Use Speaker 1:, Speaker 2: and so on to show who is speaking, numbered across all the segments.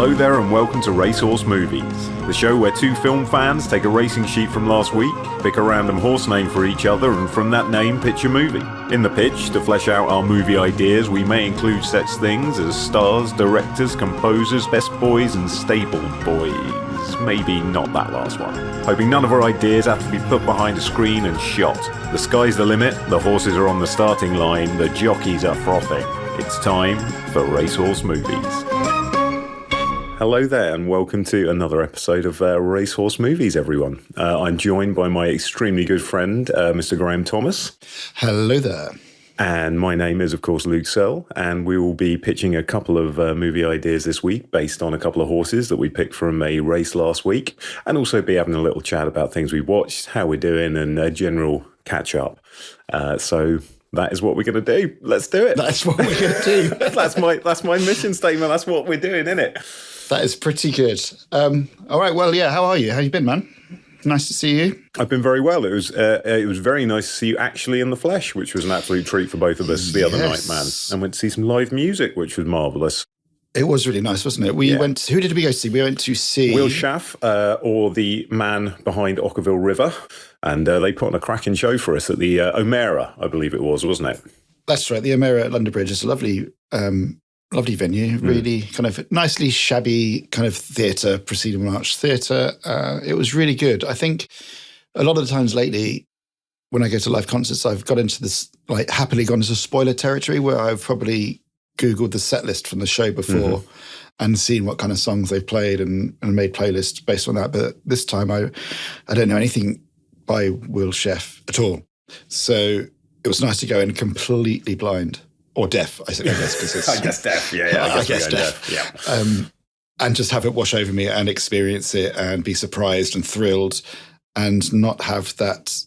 Speaker 1: Hello there and welcome to Racehorse Movies, the show where two film fans take a racing sheet from last week, pick a random horse name for each other, and from that name pitch a movie. In the pitch, to flesh out our movie ideas, we may include such things as stars, directors, composers, best boys, and stable boys. Maybe not that last one. Hoping none of our ideas have to be put behind a screen and shot. The sky's the limit, the horses are on the starting line, the jockeys are frothing. It's time for Racehorse Movies. Hello there and welcome to another episode of Racehorse Movies, everyone. I'm joined by my extremely good friend, Mr. Graham Thomas.
Speaker 2: Hello there.
Speaker 1: And my name is, of course, Luke Searle, and we will be pitching a couple of movie ideas this week based on a couple of horses that we picked from a race last week, and also be having a little chat about things we've watched, how we're doing, and a general catch-up. So that is what we're going to do. Let's do it.
Speaker 2: That's what we're going to do.
Speaker 1: That's my mission statement. That's what we're doing, isn't it?
Speaker 2: That is pretty good. All right. Well, yeah. How are you? How you been, man? Nice to see you.
Speaker 1: I've been very well. It was very nice to see you actually in the flesh, which was an absolute treat for both of us the other night, man. And went to see some live music, which was marvellous.
Speaker 2: It was really nice, wasn't it? We went. Who did we go see? We went to see
Speaker 1: Will Schaff, or the man behind Ockerville River, and they put on a cracking show for us at the O'Mara, I believe it was, wasn't it?
Speaker 2: That's right. The O'Mara at London Bridge is a lovely venue, really kind of nicely shabby kind of theatre, proceeding march theatre. It was really good. I think a lot of the times lately when I go to live concerts, I've got into this, like happily gone into spoiler territory where I've probably Googled the set list from the show before and seen what kind of songs they've played and made playlists based on that. But this time I don't know anything by Will Schaff at all. So it was nice to go in completely blind. Or deaf, I guess. Cause it's,
Speaker 1: I guess deaf, yeah.
Speaker 2: I guess deaf. Yeah. And just have it wash over me and experience it and be surprised and thrilled and not have that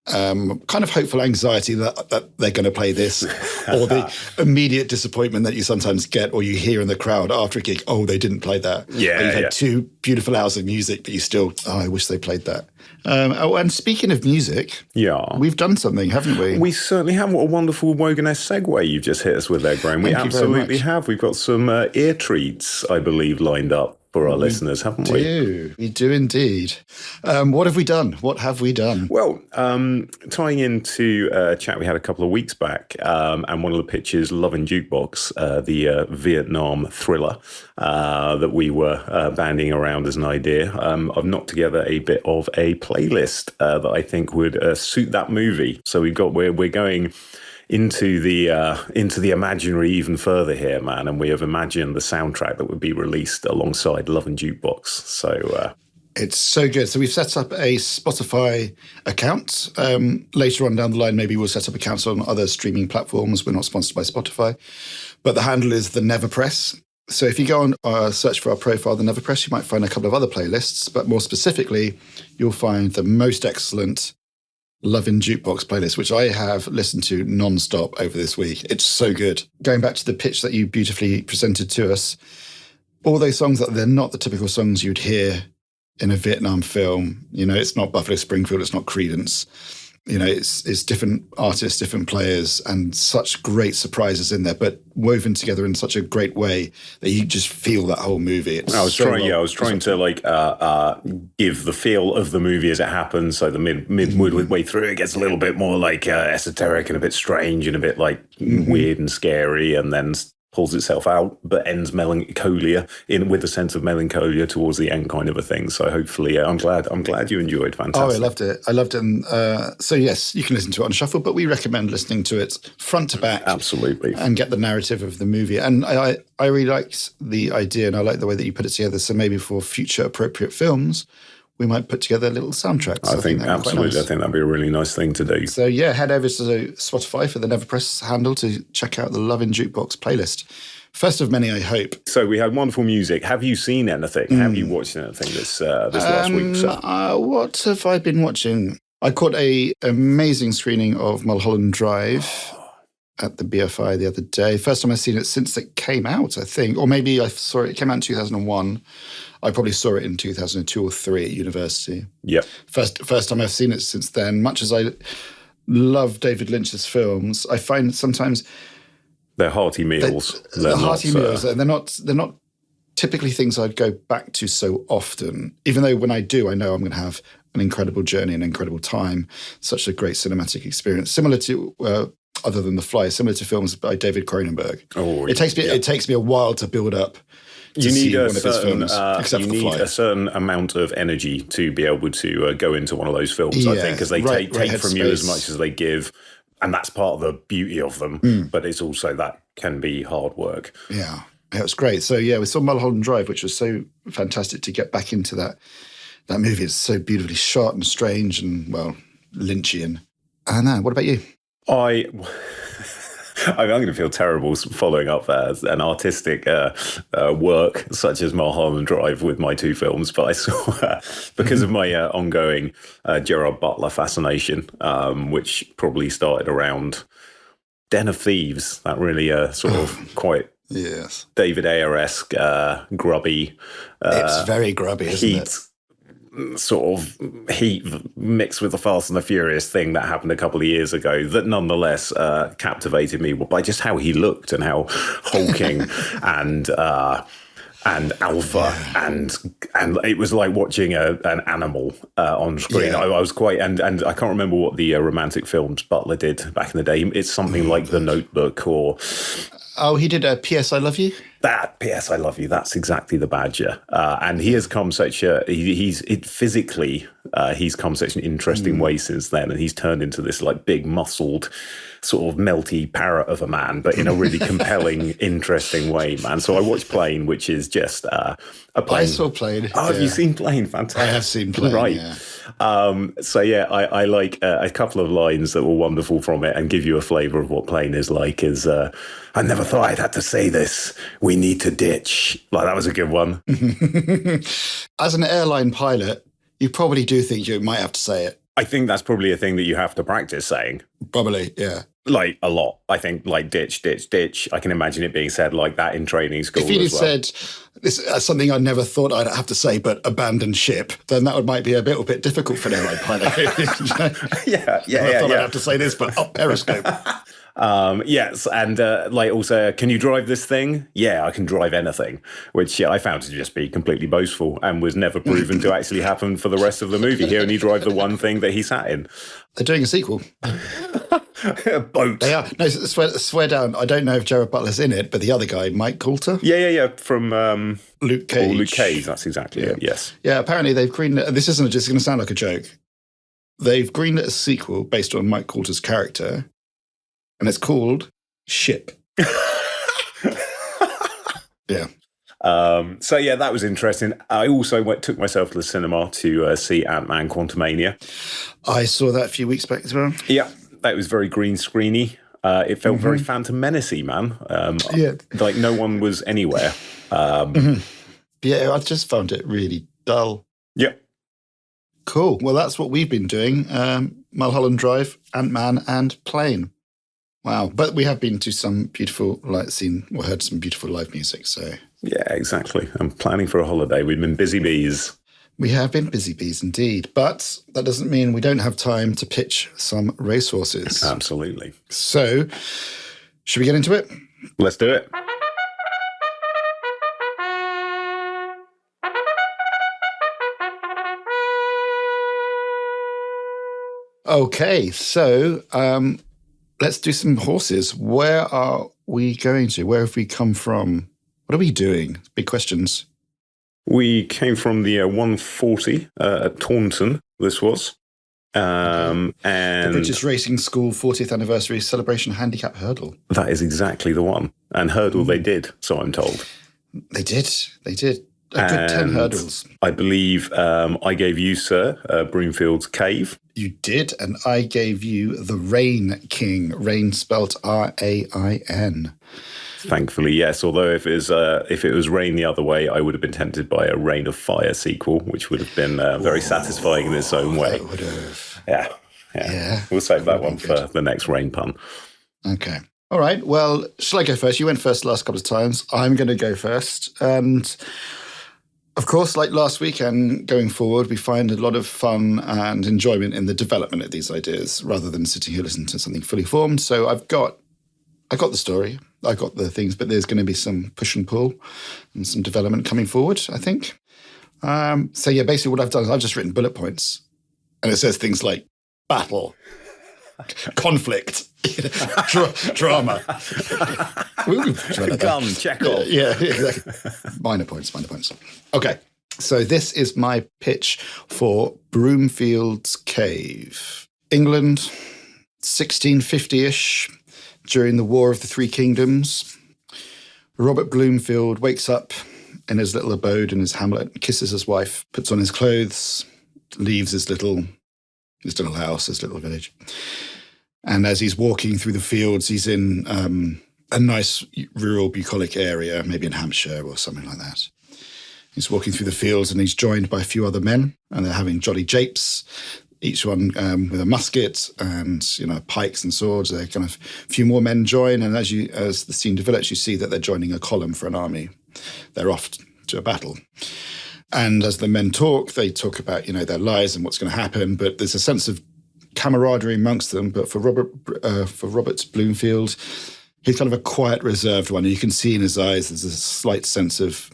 Speaker 2: kind of hopeful anxiety that they're going to play this or the immediate disappointment that you sometimes get or you hear in the crowd after a gig, oh, they didn't play that.
Speaker 1: Yeah,
Speaker 2: you've had 2 beautiful hours of music, but you still, I wish they played that. And speaking of music, we've done something, haven't we?
Speaker 1: We certainly have. What a wonderful Wogan-esque segue you've just hit us with there, Graham. We absolutely have. We've got some ear treats, I believe, lined up for our listeners, haven't we?
Speaker 2: We do indeed. What have we done? What have we done?
Speaker 1: Well, tying into a chat we had a couple of weeks back, and one of the pitches, Love and Jukebox, the Vietnam thriller that we were banding around as an idea, I've knocked together a bit of a playlist that I think would suit that movie. So we're going into the imaginary even further here, man, and we have imagined the soundtrack that would be released alongside Love and Jukebox. So
Speaker 2: it's so good. So we've set up a Spotify account. Later on down the line, maybe we'll set up accounts on other streaming platforms. We're not sponsored by Spotify, but the handle is TheNeverPress. So if you go on search for our profile, TheNeverPress, you might find a couple of other playlists, but more specifically, you'll find the most excellent Love and Jukebox playlist, which I have listened to non-stop over this week. It's so good. Going back to the pitch that you beautifully presented to us, all those songs that they're not the typical songs you'd hear in a Vietnam film. You know, it's not Buffalo Springfield, it's not Creedence. You know, it's different artists, different players, and such great surprises in there, but woven together in such a great way that you just feel that whole movie. I was
Speaker 1: trying to like give the feel of the movie as it happens. So the midway through, it gets a little bit more like esoteric and a bit strange and a bit like weird and scary, and then pulls itself out, but ends melancholia with a sense of melancholia towards the end, kind of a thing. So hopefully, I'm glad you enjoyed. Fantastic.
Speaker 2: Oh, I loved it. And so yes, you can listen to it on shuffle, but we recommend listening to it front to back,
Speaker 1: absolutely,
Speaker 2: and get the narrative of the movie. And I really liked the idea, and I like the way that you put it together. So maybe for future appropriate films, we might put together little soundtracks.
Speaker 1: I think absolutely. Nice. I think that'd be a really nice thing to do.
Speaker 2: So yeah, head over to Spotify for the TheNeverPress handle to check out the Love and Jukebox playlist. First of many, I hope.
Speaker 1: So we had wonderful music. Have you seen anything? Have you watched anything this last week? So?
Speaker 2: What have I been watching? I caught an amazing screening of Mullholland Drive at the BFI the other day. First time I've seen it since it came out, I think. Or maybe I saw it came out in 2001. I probably saw it in 2002 or 3 at university.
Speaker 1: Yep.
Speaker 2: First time I've seen it since then. Much as I love David Lynch's films, I find sometimes
Speaker 1: they're hearty meals.
Speaker 2: They're hearty meals. They're not typically things I'd go back to so often, even though when I do, I know I'm going to have an incredible journey, an incredible time, such a great cinematic experience, similar to, other than The Fly, similar to films by David Cronenberg.
Speaker 1: Oh,
Speaker 2: it takes me a while to build up to
Speaker 1: you need
Speaker 2: see one of his films, except
Speaker 1: you
Speaker 2: for The
Speaker 1: need
Speaker 2: Fly.
Speaker 1: a certain amount of energy to be able to go into one of those films, I think, because they take from you as much as they give. And that's part of the beauty of them. But it's also that can be hard work.
Speaker 2: Yeah, it was great. So, yeah, we saw Mullholland Drive, which was so fantastic to get back into that movie. It's so beautifully shot and strange and, well, Lynchian. What about you?
Speaker 1: I'm going to feel terrible following up an artistic work such as Mullholland Drive with my two films, but I saw, because of my ongoing Gerard Butler fascination, which probably started around Den of Thieves, that really sort of quite David Ayer-esque, grubby.
Speaker 2: It's very grubby, isn't it?
Speaker 1: Sort of heat mixed with the Fast and the Furious thing that happened a couple of years ago that nonetheless captivated me by just how he looked and how hulking and alpha and it was like watching an animal on screen. I was quite and I can't remember what the romantic films Butler did back in the day. It's something like The Notebook or
Speaker 2: he did a P.S. I Love You.
Speaker 1: That P.S. I Love You. That's exactly the Badger, and he has come physically he's come such an interesting way since then, and he's turned into this like big muscled sort of melty parrot of a man, but in a really compelling, interesting way, man. So I watched Plane, which is just a plane.
Speaker 2: I saw Plane.
Speaker 1: Oh, have you seen Plane? Fantastic.
Speaker 2: I have seen Plane,
Speaker 1: right.
Speaker 2: Yeah.
Speaker 1: I like a couple of lines that were wonderful from it and give you a flavour of what Plane is like is, I never thought I'd have to say this. We need to ditch. Like, that was a good one.
Speaker 2: As an airline pilot, you probably do think you might have to say it.
Speaker 1: I think that's probably a thing that you have to practice saying.
Speaker 2: Probably, yeah.
Speaker 1: Like, a lot. I think, like, ditch, ditch, ditch. I can imagine it being said like that in training school.
Speaker 2: If he'd said, this is something I never thought I'd have to say, but abandon ship, then that might be a little bit difficult for an airline pilot. I thought I'd have to say this, but Periscope.
Speaker 1: Yes, and also, can you drive this thing? Yeah, I can drive anything, which I found to just be completely boastful and was never proven to actually happen for the rest of the movie. He only drove the one thing that he sat in.
Speaker 2: They're doing a sequel.
Speaker 1: A boat.
Speaker 2: They are. No, swear down. I don't know if Gerard Butler's in it, but the other guy, Mike Coulter.
Speaker 1: Yeah. From
Speaker 2: Luke Cage.
Speaker 1: Luke Cage, that's exactly it, yes.
Speaker 2: Yeah, apparently they've greenlit, this isn't just going to sound like a joke. They've greenlit a sequel based on Mike Coulter's character, and it's called Ship. Yeah.
Speaker 1: So yeah, that was interesting. I also took myself to the cinema to see Antman Quantumania.
Speaker 2: I saw that a few weeks back as well.
Speaker 1: Yeah, that was very green screeny. It felt very Phantom Menace-y, man. Like no one was anywhere.
Speaker 2: Yeah, I just found it really dull.
Speaker 1: Yeah.
Speaker 2: Cool. Well, that's what we've been doing. Mullholland Drive, Antman, and Plane. Wow. But we have been to some beautiful, heard some beautiful live music, so...
Speaker 1: Yeah, exactly. I'm planning for a holiday. We've been busy bees.
Speaker 2: We have been busy bees indeed, but that doesn't mean we don't have time to pitch some racehorses.
Speaker 1: Absolutely.
Speaker 2: So, should we get into it?
Speaker 1: Let's do it.
Speaker 2: Okay, so let's do some horses. Where are we going to? Where have we come from? What are we doing? Big questions.
Speaker 1: We came from the 140 at Taunton, this was. And
Speaker 2: the British Racing School 40th Anniversary Celebration Handicap Hurdle.
Speaker 1: That is exactly the one. And hurdle they did, so I'm told.
Speaker 2: They did. A good 10 hurdles.
Speaker 1: I believe I gave you, sir, Broomfield's Cave.
Speaker 2: You did, and I gave you the Rain King. Rain spelt R-A-I-N.
Speaker 1: Thankfully, yes. Although if it was Rain the other way, I would have been tempted by a Rain of Fire sequel, which would have been very satisfying in its own way.
Speaker 2: That would have.
Speaker 1: Yeah. We'll save that one for the next Rain pun.
Speaker 2: Okay. All right. Well, shall I go first? You went first the last couple of times. I'm going to go first. And of course, like last week and going forward, we find a lot of fun and enjoyment in the development of these ideas rather than sitting here listening to something fully formed. So I got the story. I got the things, but there's going to be some push and pull and some development coming forward, I think. So yeah, basically what I've done is I've just written bullet points, and it says things like battle, conflict, drama.
Speaker 1: Gun, Chekhov.
Speaker 2: Yeah, exactly. Minor points. Okay, so this is my pitch for Broomfield's Cave. England, 1650-ish, during the War of the Three Kingdoms. Robert Bloomfield wakes up in his little abode in his hamlet, kisses his wife, puts on his clothes, leaves his little house, his little village. And as he's walking through the fields, he's in a nice rural bucolic area, maybe in Hampshire or something like that. He's walking through the fields and he's joined by a few other men, and they're having jolly japes, each one with a musket and pikes and swords. They're kind of a few more men join, and as the scene develops, you see that they're joining a column for an army. They're off to a battle. And as the men talk, they talk about their lives and what's going to happen, but there's a sense of camaraderie amongst them. But for Robert Bloomfield, he's kind of a quiet, reserved one. You can see in his eyes there's a slight sense of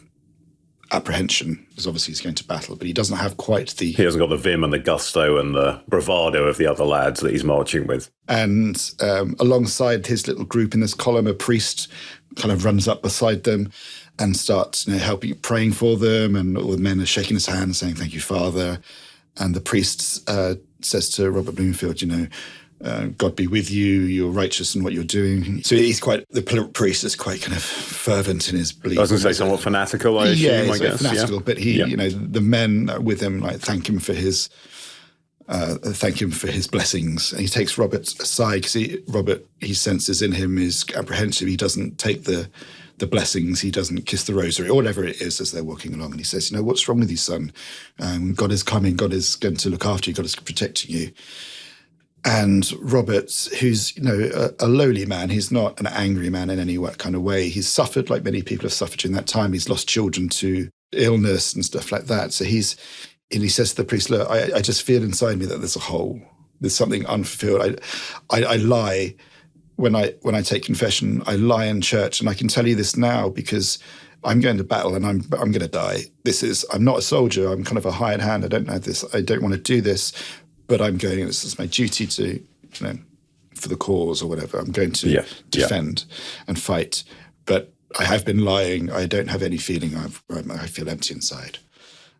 Speaker 2: apprehension, because obviously he's going to battle, but he doesn't have quite the...
Speaker 1: He hasn't got the vim and the gusto and the bravado of the other lads that he's marching with.
Speaker 2: And alongside his little group in this column, a priest kind of runs up beside them and starts helping, praying for them, and all the men are shaking his hand, saying, "Thank you, Father." And the priest says to Robert Bloomfield, God be with you, you're righteous in what you're doing. So the priest is quite kind of fervent in his belief.
Speaker 1: I was going to say somewhat fanatical, I assume, I guess.
Speaker 2: Fanatical, but the men with him thank him for his blessings. And he takes Robert aside because Robert senses in him is apprehensive. He doesn't take the blessings. He doesn't kiss the rosary or whatever it is as they're walking along. And he says, what's wrong with you, son? God is coming. God is going to look after you. God is protecting you. And Robert, who's, a lowly man, he's not an angry man in any kind of way. He's suffered like many people have suffered during that time. He's lost children to illness and stuff like that. So he says to the priest, "Look, I just feel inside me that there's a hole. There's something unfulfilled. I lie when I take confession. I lie in church, and I can tell you this now because I'm going to battle and I'm going to die. I'm not a soldier. I'm kind of a hired hand. I don't know this. I don't want to do this. But I'm going, this is my duty to, for the cause or whatever. I'm going to defend and fight. But I have been lying. I don't have any feeling. I feel empty inside."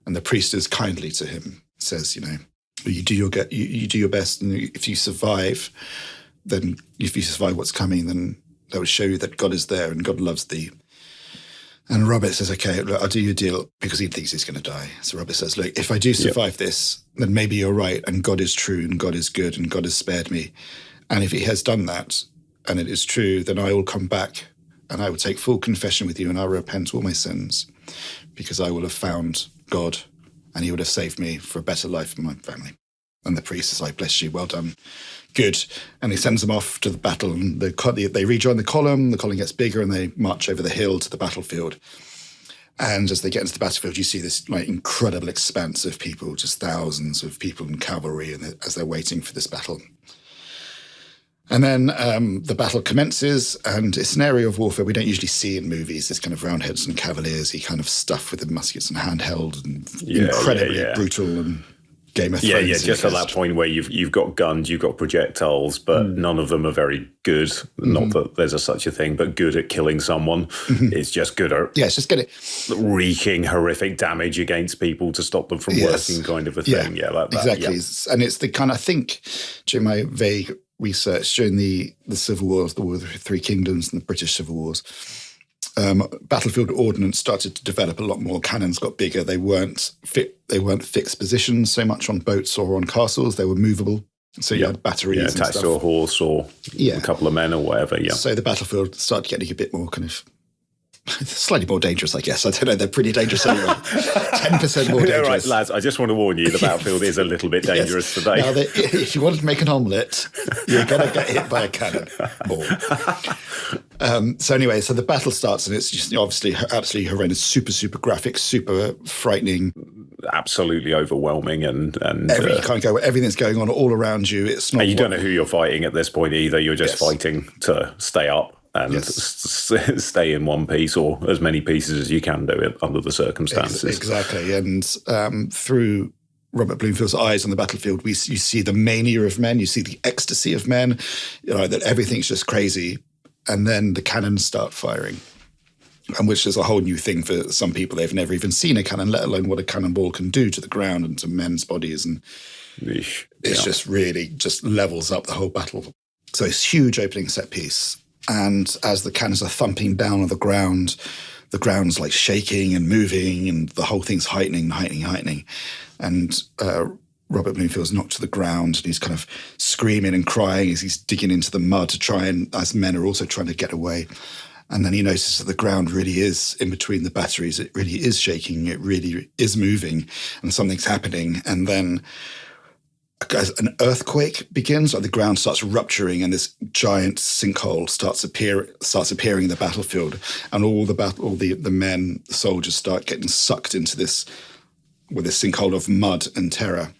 Speaker 2: And the priest is kindly to him, says, you do your best. And if you survive what's coming, then that will show you that God is there and God loves thee. And Robert says, "Okay, look, I'll do your deal," because he thinks he's going to die. So Robert says, "Look, if I do survive this, then maybe you're right, and God is true, and God is good, and God has spared me. And if he has done that, and it is true, then I will come back, and I will take full confession with you, and I'll repent all my sins, because I will have found God, and he would have saved me for a better life for my family." And the priest says, "I bless you, well done. Good." And he sends them off to the battle, and they rejoin the column gets bigger, and they march over the hill to the battlefield. And as they get into the battlefield, you see this incredible expanse of people, just thousands of people and cavalry, and as they're waiting for this battle. And then the battle commences, and it's an area of warfare we don't usually see in movies, this kind of roundheads and cavaliers, kind of stuff with the muskets and handheld and incredibly brutal and Game of Thrones.
Speaker 1: Yeah, just at that point where you've got guns, you've got projectiles, but none of them are very good. Not that there's such a thing, but good at killing someone. It's just good at
Speaker 2: it's just good at
Speaker 1: wreaking horrific damage against people to stop them from working, kind of a thing.
Speaker 2: Exactly. Yeah. And it's the kind, I think, during my vague research, during the Civil Wars, the War of the Three Kingdoms and the British Civil Wars, battlefield ordnance started to develop a lot more. Cannons got bigger. They weren't fixed positions so much on boats or on castles. They were movable. So you had batteries
Speaker 1: attached to a horse or a couple of men or whatever. Yeah.
Speaker 2: So the battlefield started getting a bit more kind of slightly more dangerous, I guess. I don't know. They're pretty dangerous anyway. 10% more dangerous.
Speaker 1: All right, lads, I just want to warn you, the battlefield is a little bit dangerous today.
Speaker 2: Now, if you want to make an omelette, you're going to get hit by a cannon. So anyway, so the battle starts, and it's just obviously absolutely horrendous, super, super graphic, super frightening.
Speaker 1: Absolutely overwhelming. And
Speaker 2: you can't go, everything's going on all around you. It's not.
Speaker 1: And you don't know who you're fighting at this point either. You're just fighting to stay up. and stay in one piece, or as many pieces as you can do it under the circumstances.
Speaker 2: Exactly. And through Robert Bloomfield's eyes on the battlefield, you see the mania of men, you see the ecstasy of men, that everything's just crazy. And then the cannons start firing, and which is a whole new thing for some people. They've never even seen a cannon, let alone what a cannonball can do to the ground and to men's bodies. And it's just really just levels up the whole battle. So it's huge opening set piece. And as the cannons are thumping down on the ground's like shaking and moving, and the whole thing's heightening. And Robert Bloomfield's knocked to the ground, and he's kind of screaming and crying as he's digging into the mud to try and, as men are also trying to get away. And then he notices that the ground really is in between the batteries. It really is shaking. It really is moving, and something's happening. And then as an earthquake begins, like the ground starts rupturing, and this giant sinkhole starts appearing in the battlefield, and all the men, the soldiers, start getting sucked into this sinkhole of mud and terror.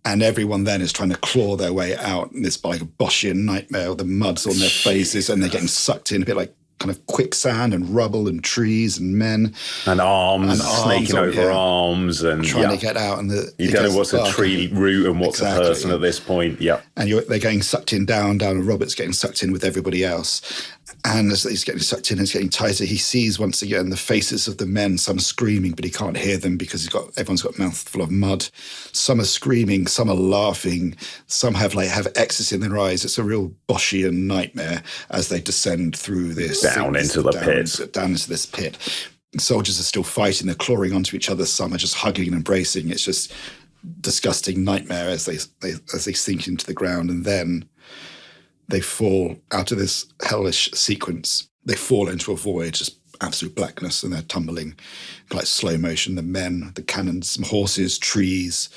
Speaker 2: And everyone then is trying to claw their way out in this like Boschian nightmare. The mud's on their faces, and they're getting sucked in a bit like kind of quicksand and rubble and trees and men.
Speaker 1: And arms snaking over arms. And
Speaker 2: trying to get out. And
Speaker 1: you don't know what's a tree root and what's a person at this point. Yeah.
Speaker 2: And they're getting sucked in down, and Robert's getting sucked in with everybody else. And as he's getting sucked in and it's getting tighter, he sees once again the faces of the men, some screaming, but he can't hear them because everyone's got a mouthful of mud. Some are screaming, some are laughing, some have ecstasy in their eyes. It's a real Boschian nightmare as they descend through this.
Speaker 1: Down into
Speaker 2: this pit. Soldiers are still fighting, they're clawing onto each other, some are just hugging and embracing. It's just disgusting nightmare as they sink into the ground, and then they fall out of this hellish sequence. They fall into a void, just absolute blackness, and they're tumbling like slow motion. The men, the cannons, some horses, trees,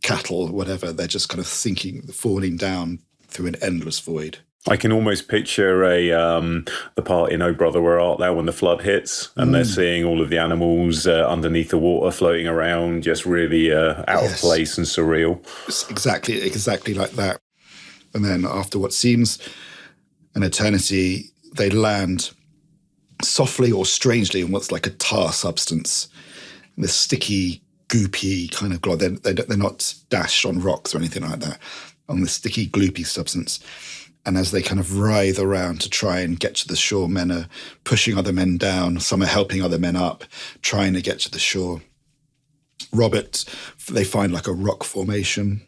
Speaker 2: cattle, whatever, they're just kind of falling down through an endless void.
Speaker 1: I can almost picture the part in Oh Brother, Where Art Thou when the flood hits, and they're seeing all of the animals underneath the water floating around, just really out of place and surreal.
Speaker 2: It's exactly like that. And then after what seems an eternity, they land softly or strangely on what's like a tar substance. This sticky, goopy kind of glob. They're not dashed on rocks or anything like that, on this sticky, gloopy substance. And as they kind of writhe around to try and get to the shore, men are pushing other men down. Some are helping other men up, trying to get to the shore. They find like a rock formation,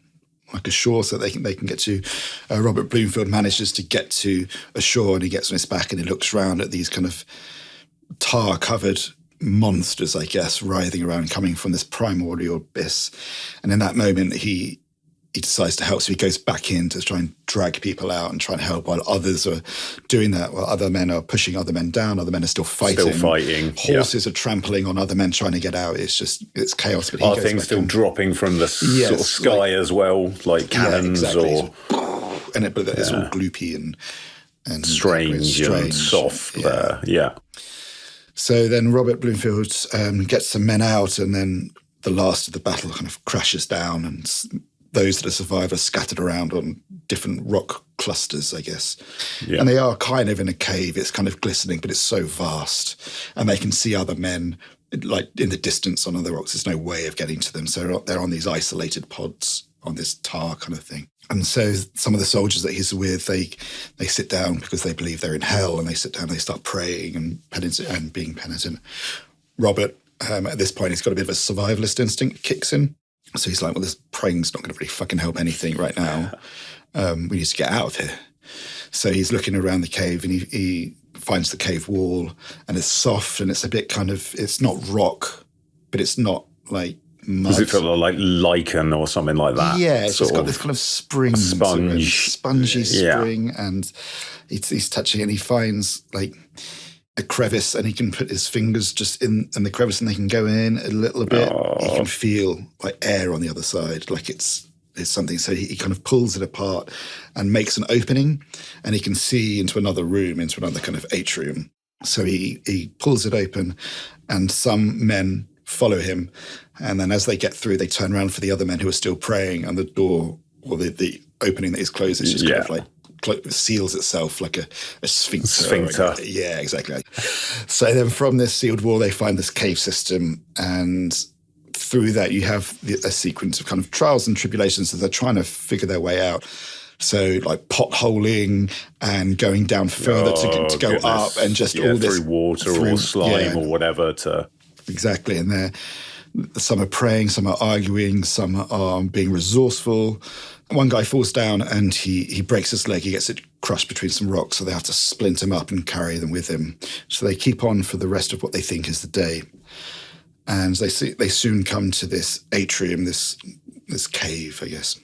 Speaker 2: like a shore, so they can get to. Robert Bloomfield manages to get to a shore, and he gets on his back and he looks around at these kind of tar-covered monsters, I guess, writhing around, coming from this primordial abyss. And in that moment, he decides to help, so he goes back in to try and drag people out and try and help, while others are doing that, while other men are pushing other men down, other men are still fighting. Horses are trampling on other men trying to get out. It's chaos. But
Speaker 1: are things still dropping from the sort of sky as well, like cannons?
Speaker 2: But it's all gloopy and
Speaker 1: strange and soft there. Yeah.
Speaker 2: So then Robert Bloomfield gets some men out, and then the last of the battle kind of crashes down, and those that are survived are scattered around on different rock clusters, I guess. Yeah. And they are kind of in a cave. It's kind of glistening, but it's so vast. And they can see other men like in the distance on other rocks. There's no way of getting to them. So they're on these isolated pods on this tar kind of thing. And so some of the soldiers that he's with, they sit down because they believe they're in hell, and they sit down, they start praying and being penitent. Robert, at this point, he's got a bit of a survivalist instinct, kicks in. So he's like, well, this praying's not going to really fucking help anything right now. We need to get out of here. So he's looking around the cave, and he finds the cave wall, and it's soft, and it's a bit kind of, it's not rock, but it's not like mud.
Speaker 1: Does it feel like lichen or something like that?
Speaker 2: Yeah, it's just got this kind of spring. Spongy spring, and he's touching it, and he finds like a crevice, and he can put his fingers just in the crevice, and they can go in a little bit. He can feel like air on the other side, like it's something. So he kind of pulls it apart and makes an opening, and he can see into another room, into another kind of atrium. So he pulls it open, and some men follow him. And then as they get through, they turn around for the other men who are still praying, and the door, or the opening that is closed, is just kind of like seals itself like a sphincter.
Speaker 1: Sphincter.
Speaker 2: Yeah, exactly. So then from this sealed wall, they find this cave system, and through that you have a sequence of kind of trials and tribulations as they're trying to figure their way out. So like potholing and going down further to go up, and just all this
Speaker 1: through water or slime or whatever to...
Speaker 2: Exactly. And some are praying, some are arguing, some are being resourceful. One guy falls down and he breaks his leg. He gets it crushed between some rocks, so they have to splint him up and carry them with him. So they keep on for the rest of what they think is the day. And they soon come to this atrium, this cave, I guess.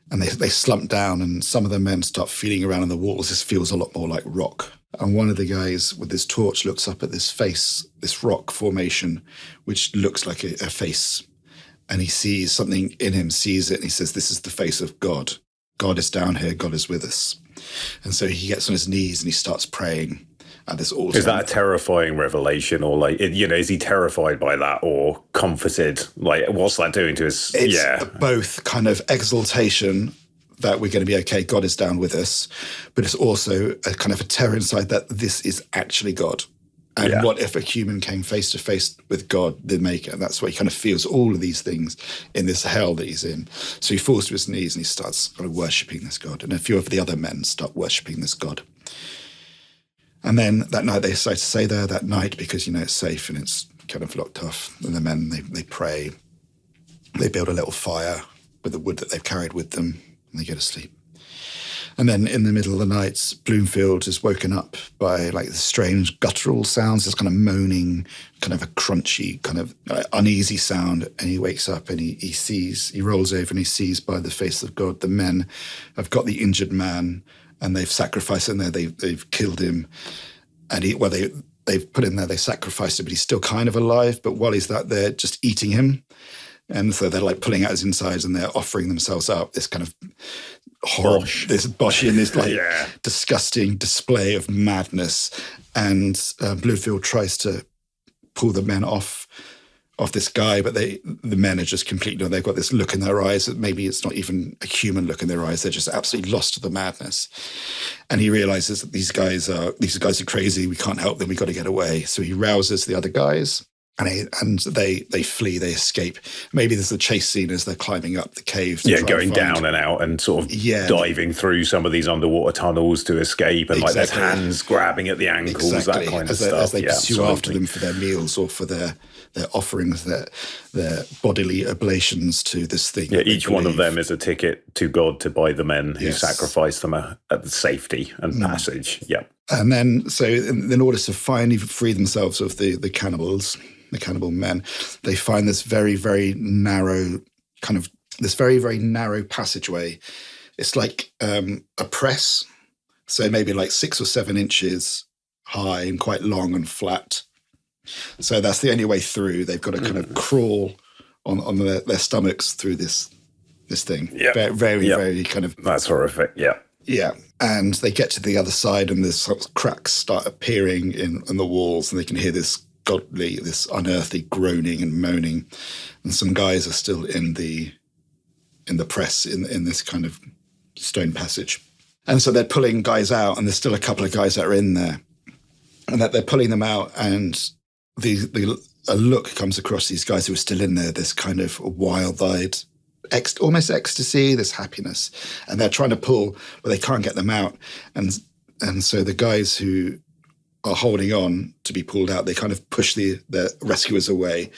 Speaker 2: And they slump down, and some of the men start feeling around in the walls. This feels a lot more like rock. And one of the guys with his torch looks up at this face, this rock formation, which looks like a face. And he sees something in him, sees it, and he says, "This is the face of God. God is down here. God is with us." And so he gets on his knees and he starts praying at this altar.
Speaker 1: Is that a terrifying revelation, or like, is he terrified by that or comforted? Like, what's that doing to his...
Speaker 2: It's both kind of exaltation that we're going to be okay, God is down with us, but it's also a kind of a terror inside that this is actually God. And what if a human came face to face with God, the maker? And that's why he kind of feels all of these things in this hell that he's in. So he falls to his knees and he starts kind of worshipping this God. And a few of the other men start worshipping this God. And then that night they decide to stay there that night because, it's safe and it's kind of locked off. And the men, they pray. They build a little fire with the wood that they've carried with them, and they go to sleep. And then in the middle of the night, Broomfield is woken up by like the strange guttural sounds, this kind of moaning, kind of a crunchy, kind of uneasy sound. And he wakes up and he rolls over and he sees by the face of God, the men have got the injured man and they've sacrificed him there. They've killed him. And they've put him there, they sacrificed him, but he's still kind of alive. But while he's they're just eating him. And so they're like pulling out his insides and they're offering themselves up, this kind of horror, this boshy and this like disgusting display of madness. And Bluefield tries to pull the men off this guy, but the men are just completely, they've got this look in their eyes that maybe it's not even a human look in their eyes. They're just absolutely lost to the madness. And he realizes that these guys are crazy. We can't help them. We got to get away. So he rouses the other guys. And they flee, they escape. Maybe there's a chase scene as they're climbing up the cave.
Speaker 1: Going down and out and sort of diving through some of these underwater tunnels to escape, and like there's hands grabbing at the ankles, that kind of stuff.
Speaker 2: As they pursue after them for their meals or for their offerings, their bodily oblations to this thing.
Speaker 1: Yeah, each one of them is a ticket to God to buy the men who sacrifice them at the safety and passage. Yeah.
Speaker 2: And then, so in order to finally free themselves of the cannibals, the cannibal men, they find this very, very narrow passageway. It's like a press, so maybe like 6 or 7 inches high and quite long and flat. So that's the only way through. They've got to kind of crawl on their stomachs through this thing. Yeah, very, very kind of...
Speaker 1: That's horrific, yeah.
Speaker 2: Yeah, and they get to the other side and there's sort of cracks start appearing in the walls and they can hear this unearthly groaning and moaning. And some guys are still in the press in this kind of stone passage. And so they're pulling guys out and there's still a couple of guys that are in there. And that they're pulling them out and a look comes across these guys who are still in there, this kind of wild-eyed, almost ecstasy, this happiness. And they're trying to pull, but they can't get them out. And so the guys who are holding on to be pulled out, they kind of push the rescuers away.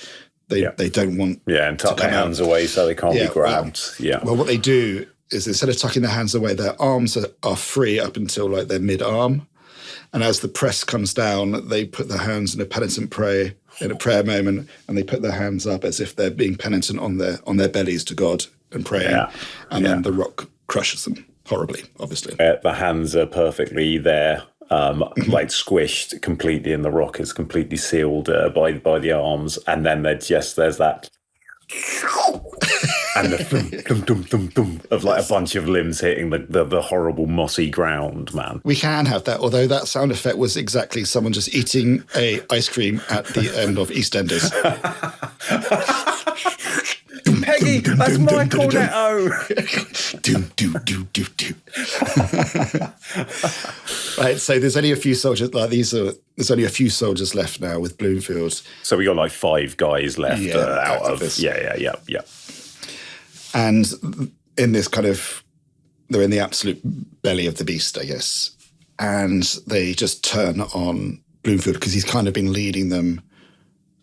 Speaker 2: They don't want
Speaker 1: and tuck their hands away so they can't be grabbed.
Speaker 2: Well, what they do is instead of tucking their hands away, their arms are free up until like their mid-arm. And as the press comes down, they put their hands in a penitent prayer, in a prayer moment, and they put their hands up as if they're being penitent on their bellies to God and praying. And then the rock crushes them horribly, obviously.
Speaker 1: The hands are perfectly there, like squished completely, and the rock is completely sealed by the arms. And then there's that... and the thum of like a bunch of limbs hitting the horrible mossy ground, man.
Speaker 2: We can have that, although that sound effect was exactly someone just eating a ice cream at the end of EastEnders.
Speaker 1: Peggy! me! That's my cornetto!
Speaker 2: Do. Right, so there's only a few soldiers, there's only a few soldiers left now with Broomfield.
Speaker 1: So we got like 5 guys left out of
Speaker 2: this.
Speaker 1: Yeah.
Speaker 2: And in this kind of, they're in the absolute belly of the beast, I guess. And they just turn on Broomfield because he's kind of been leading them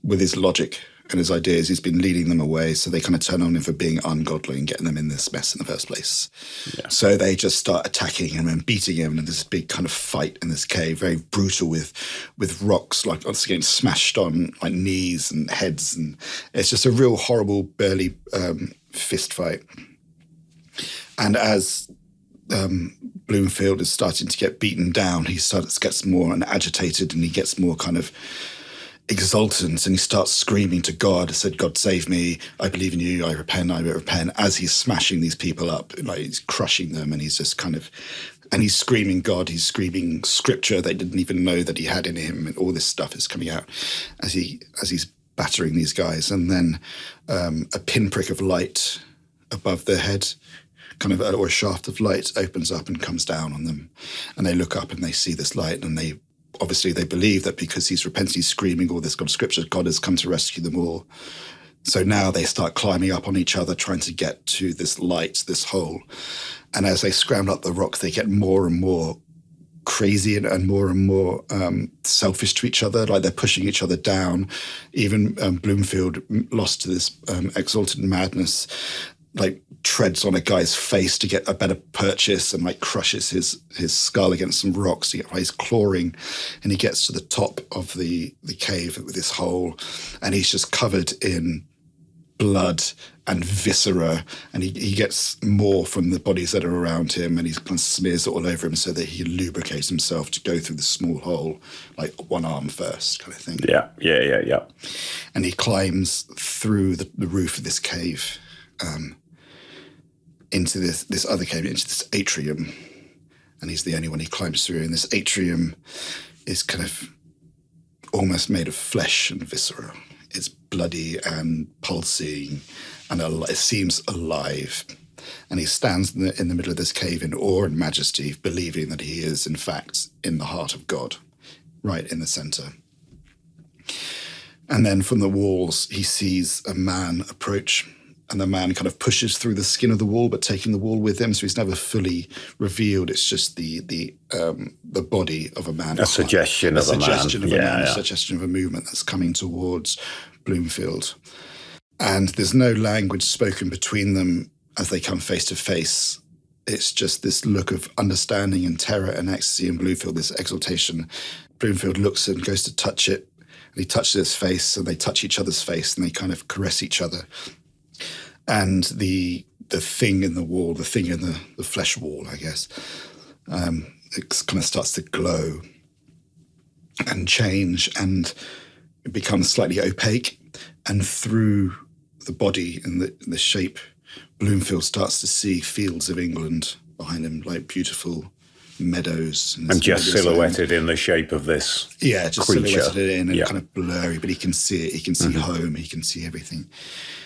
Speaker 2: with his logic and his ideas. He's been leading them away. So they kind of turn on him for being ungodly and getting them in this mess in the first place. Yeah. So they just start attacking him and beating him in this big kind of fight in this cave, very brutal with rocks, like getting smashed on like knees and heads. And it's just a real horrible, burly fist fight. And as Broomfield is starting to get beaten down, he gets more agitated and he gets more kind of exultant, and he starts screaming to God. I said, God, save me. I believe in you. I repent, as he's smashing these people up, like he's crushing them. And he's just kind of, and he's screaming God, he's screaming scripture they didn't even know that he had in him. And all this stuff is coming out as he's battering these guys. And then a pinprick of light above their head, kind of, or a shaft of light opens up and comes down on them. And they look up and they see this light, and they believe that because he's repented, he's screaming all this God scripture, God has come to rescue them all. So now they start climbing up on each other, trying to get to this light, this hole. And as they scramble up the rock, they get more and more crazy and more selfish to each other, like they're pushing each other down. Even Broomfield, lost to this exalted madness, like treads on a guy's face to get a better purchase and like crushes his skull against some rocks. He's clawing, and he gets to the top of the cave with this hole, and he's just covered in blood and viscera, and he gets more from the bodies that are around him, and he kind of smears it all over him so that he lubricates himself to go through the small hole, like one arm first kind of thing.
Speaker 1: Yeah.
Speaker 2: And he climbs through the roof of this cave, into this other cave, into this atrium, and he's the only one he climbs through. And this atrium is kind of almost made of flesh and viscera. It's bloody and pulsing, and it seems alive. And he stands in the middle of this cave in awe and majesty, believing that he is, in fact, in the heart of God, right in the center. And then from the walls, he sees a man approach. And the man kind of pushes through the skin of the wall, but taking the wall with him, so he's never fully revealed. It's just the body of a man.
Speaker 1: A suggestion of a man.
Speaker 2: A suggestion of a movement that's coming towards Broomfield. And there's no language spoken between them as they come face to face. It's just this look of understanding and terror and ecstasy in Broomfield, this exaltation. Broomfield looks and goes to touch it, and he touches his face, and they touch each other's face, and they kind of caress each other. And the thing in the wall, the thing in the flesh wall, I guess, it kind of starts to glow and change, and it becomes slightly opaque. And through the body and the shape, Broomfield starts to see fields of England behind him, like beautiful meadows.
Speaker 1: And just silhouetted in the shape of this
Speaker 2: just
Speaker 1: creature.
Speaker 2: Silhouetted in and kind of blurry, but he can see it. He can see home. He can see everything.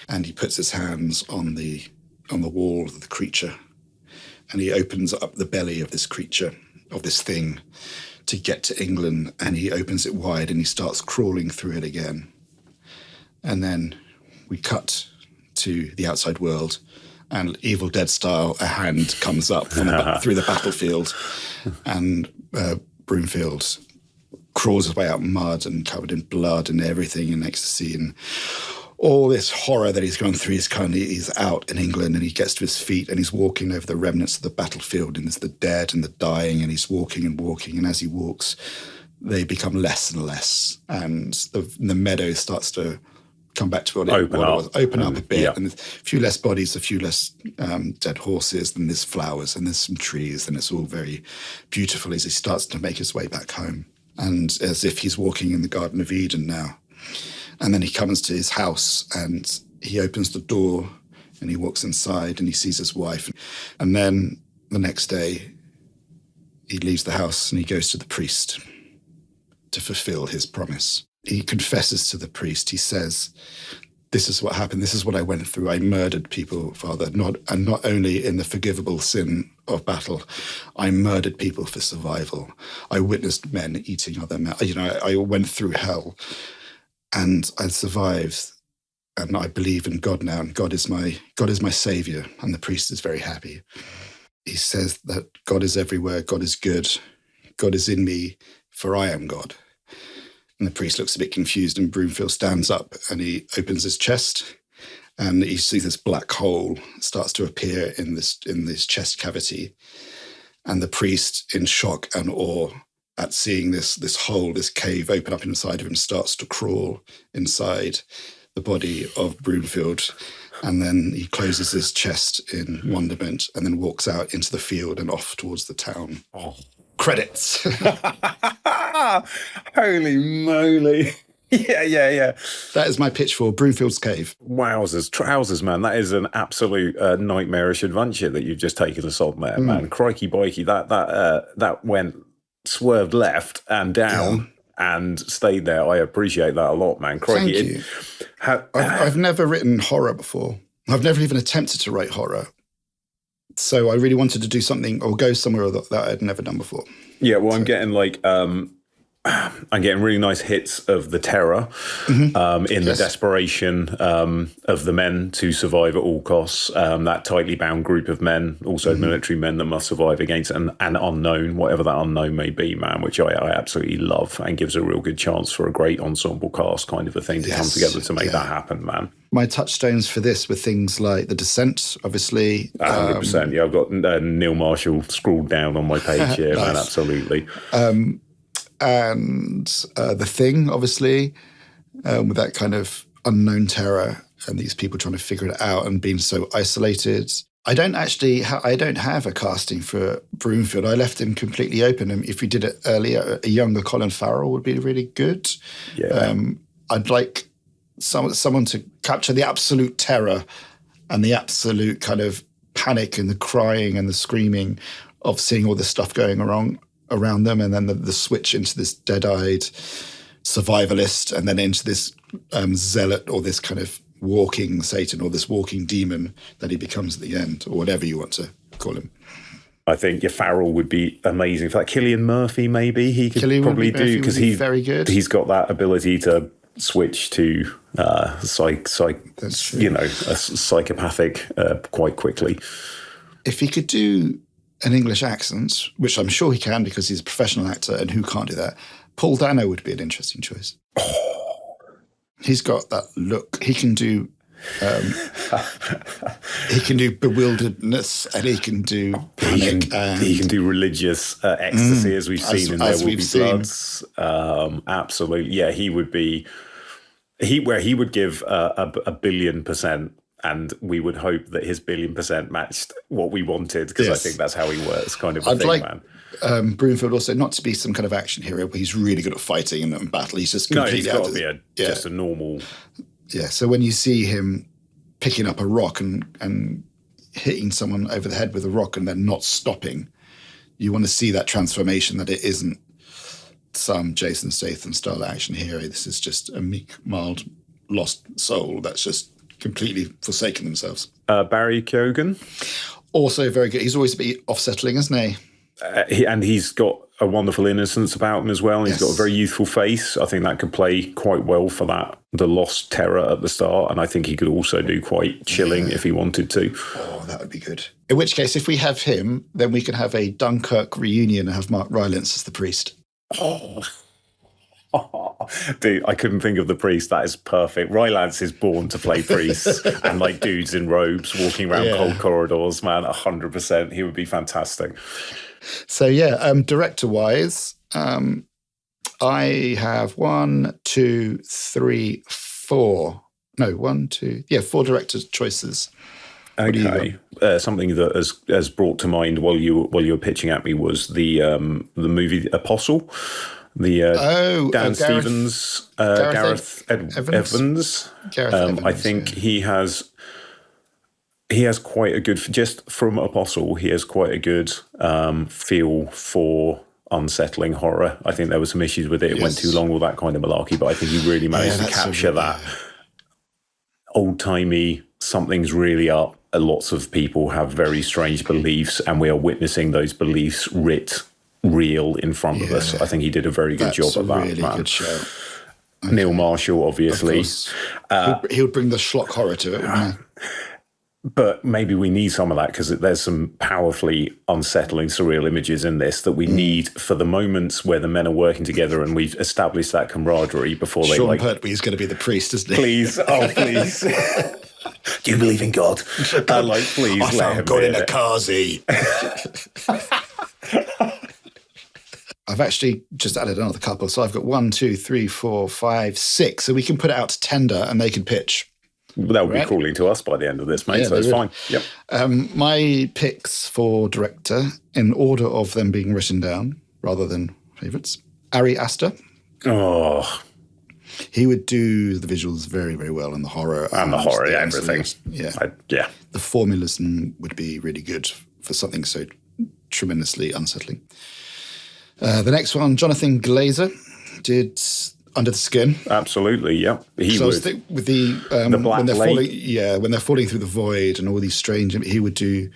Speaker 2: And he puts his hands on the wall of the creature, and he opens up the belly of this creature, of this thing, to get to England, and he opens it wide and he starts crawling through it again. And then we cut to the outside world, and Evil Dead style, a hand comes up from through the battlefield, and Broomfield crawls his way out in mud and covered in blood and everything and ecstasy and all this horror that he's gone through. He's out in England, and he gets to his feet, and he's walking over the remnants of the battlefield, and there's the dead and the dying, and he's walking and walking, and as he walks, they become less and less, and the meadow starts to come back to what it was. Open up a bit, and there's a few less bodies, a few less dead horses, then there's flowers, and there's some trees, and it's all very beautiful as he starts to make his way back home, and as if he's walking in the Garden of Eden now. And then he comes to his house, and he opens the door, and he walks inside, and he sees his wife. And then the next day, he leaves the house, and he goes to the priest to fulfill his promise. He confesses to the priest. He says, this is what happened. This is what I went through. I murdered people, Father, not only in the forgivable sin of battle. I murdered people for survival. I witnessed men eating other men. I went through hell, and I survived. And I believe in God now, and God is my savior. And the priest is very happy. He says that God is everywhere. God is good. God is in me, for I am God. And the priest looks a bit confused, and Broomfield stands up and he opens his chest, and he sees this black hole starts to appear in this chest cavity. And the priest, in shock and awe at seeing this hole, this cave open up inside of him, starts to crawl inside the body of Broomfield. And then he closes his chest in wonderment and then walks out into the field and off towards the town. Oh. Credits.
Speaker 1: Holy moly. Yeah.
Speaker 2: That is my pitch for Broomfield's Cave.
Speaker 1: Wowzers, trousers, man. That is an absolute nightmarish adventure that you've just taken us on there, man. Crikey bikey. That went swerved left and down and stayed there. I appreciate that a lot, man. Crikey.
Speaker 2: Thank you. I've never written horror before. I've never even attempted to write horror. So I really wanted to do something or go somewhere that I'd never done before.
Speaker 1: Yeah, well, I'm getting I'm getting really nice hits of the terror in the desperation of the men to survive at all costs. That tightly bound group of men, also military men that must survive against an unknown, whatever that unknown may be, man, which I absolutely love and gives a real good chance for a great ensemble cast kind of a thing to come together to make that happen, man. My
Speaker 2: touchstones for this were things like The Descent, obviously.
Speaker 1: 100%. Yeah, I've got Neil Marshall scrawled down on my page here, nice. Man, absolutely.
Speaker 2: And The Thing, obviously, with that kind of unknown terror and these people trying to figure it out and being so isolated. I don't have a casting for Broomfield. I left him completely open. And if we did it earlier, a younger Colin Farrell would be really good.
Speaker 1: Yeah.
Speaker 2: I'd like someone to capture the absolute terror and the absolute kind of panic and the crying and the screaming of seeing all this stuff going around them, and then the switch into this dead-eyed survivalist, and then into this zealot or this kind of walking Satan or this walking demon that he becomes at the end, or whatever you want to call him.
Speaker 1: I think your Farrell would be amazing. For that, Cillian Murphy, maybe he could probably do, because he's very good. He's got that ability to switch to a psychopathic quite quickly. If
Speaker 2: he could do an English accent, which I'm sure he can because he's a professional actor, and who can't do that? Paul Dano would be an interesting choice. He's got that look. He can do bewilderedness, and he can do panic.
Speaker 1: He can do religious ecstasy, as we've seen in There Will Be Bloods. Absolutely, yeah. He would be where he would give a 1,000,000,000%. And we would hope that his 1,000,000,000% matched what we wanted, because I think that's how he works, kind of a thing, man.
Speaker 2: Broomfield also not to be some kind of action hero, but he's really good at fighting and battle. He's just completely
Speaker 1: he's got to be just a normal.
Speaker 2: Yeah, so when you see him picking up a rock and hitting someone over the head with a rock and then not stopping, you want to see that transformation, that it isn't some Jason Statham style action hero. This is just a meek, mild, lost soul that's just completely forsaken themselves.
Speaker 1: Barry Keoghan.
Speaker 2: Also very good. He's always a bit off-settling, isn't he?
Speaker 1: He's got a wonderful innocence about him as well. And he's got a very youthful face. I think that could play quite well for the lost terror at the start. And I think he could also do quite chilling if he wanted to.
Speaker 2: Oh, that would be good. In which case, if we have him, then we can have a Dunkirk reunion and have Mark Rylance as the priest.
Speaker 1: Dude, I couldn't think of the priest. That is perfect. Rylance is born to play priests and like dudes in robes walking around cold corridors, man. 100%. He would be fantastic.
Speaker 2: So director-wise, I have 4 director choices.
Speaker 1: Okay. Something that has brought to mind while you were pitching at me was the movie Apostle. Dan Stevens, Gareth Evans. I think he has quite a good, just from Apostle, he has quite a good feel for unsettling horror. I think there were some issues with it. It went too long, all that kind of malarkey, but I think he really managed to capture that old-timey, something's really up. Lots of people have very strange beliefs, and we are witnessing those beliefs writ real in front of us. I think he did a very good job of that.
Speaker 2: That's a really good show. Okay.
Speaker 1: Neil Marshall, obviously.
Speaker 2: He would bring the schlock horror to it, wouldn't he?
Speaker 1: But maybe we need some of that because there's some powerfully unsettling, surreal images in this that we need for the moments where the men are working together and we've established that camaraderie before they
Speaker 2: Sean Pertwee's going to be the priest, isn't he?
Speaker 1: Please, please. Do you believe in God? Please,
Speaker 2: I found God in a Kazi. I've actually just added another couple. So I've got 1, 2, 3, 4, 5, 6. So we can put it out to tender and they can pitch.
Speaker 1: That would be crawling to us by the end of this, mate, so it's fine. Yep.
Speaker 2: My picks for director, in order of them being written down, rather than favourites. Ari Aster.
Speaker 1: Oh.
Speaker 2: He would do the visuals very, very well, and the horror.
Speaker 1: And the horror, everything.
Speaker 2: Yeah. The formalism would be really good for something so tremendously unsettling. The next one, Jonathan Glazer, did Under the Skin.
Speaker 1: Absolutely, yeah. He would.
Speaker 2: With the
Speaker 1: Black
Speaker 2: when they're
Speaker 1: Lake.
Speaker 2: when they're falling through the void and all these strange, he would do.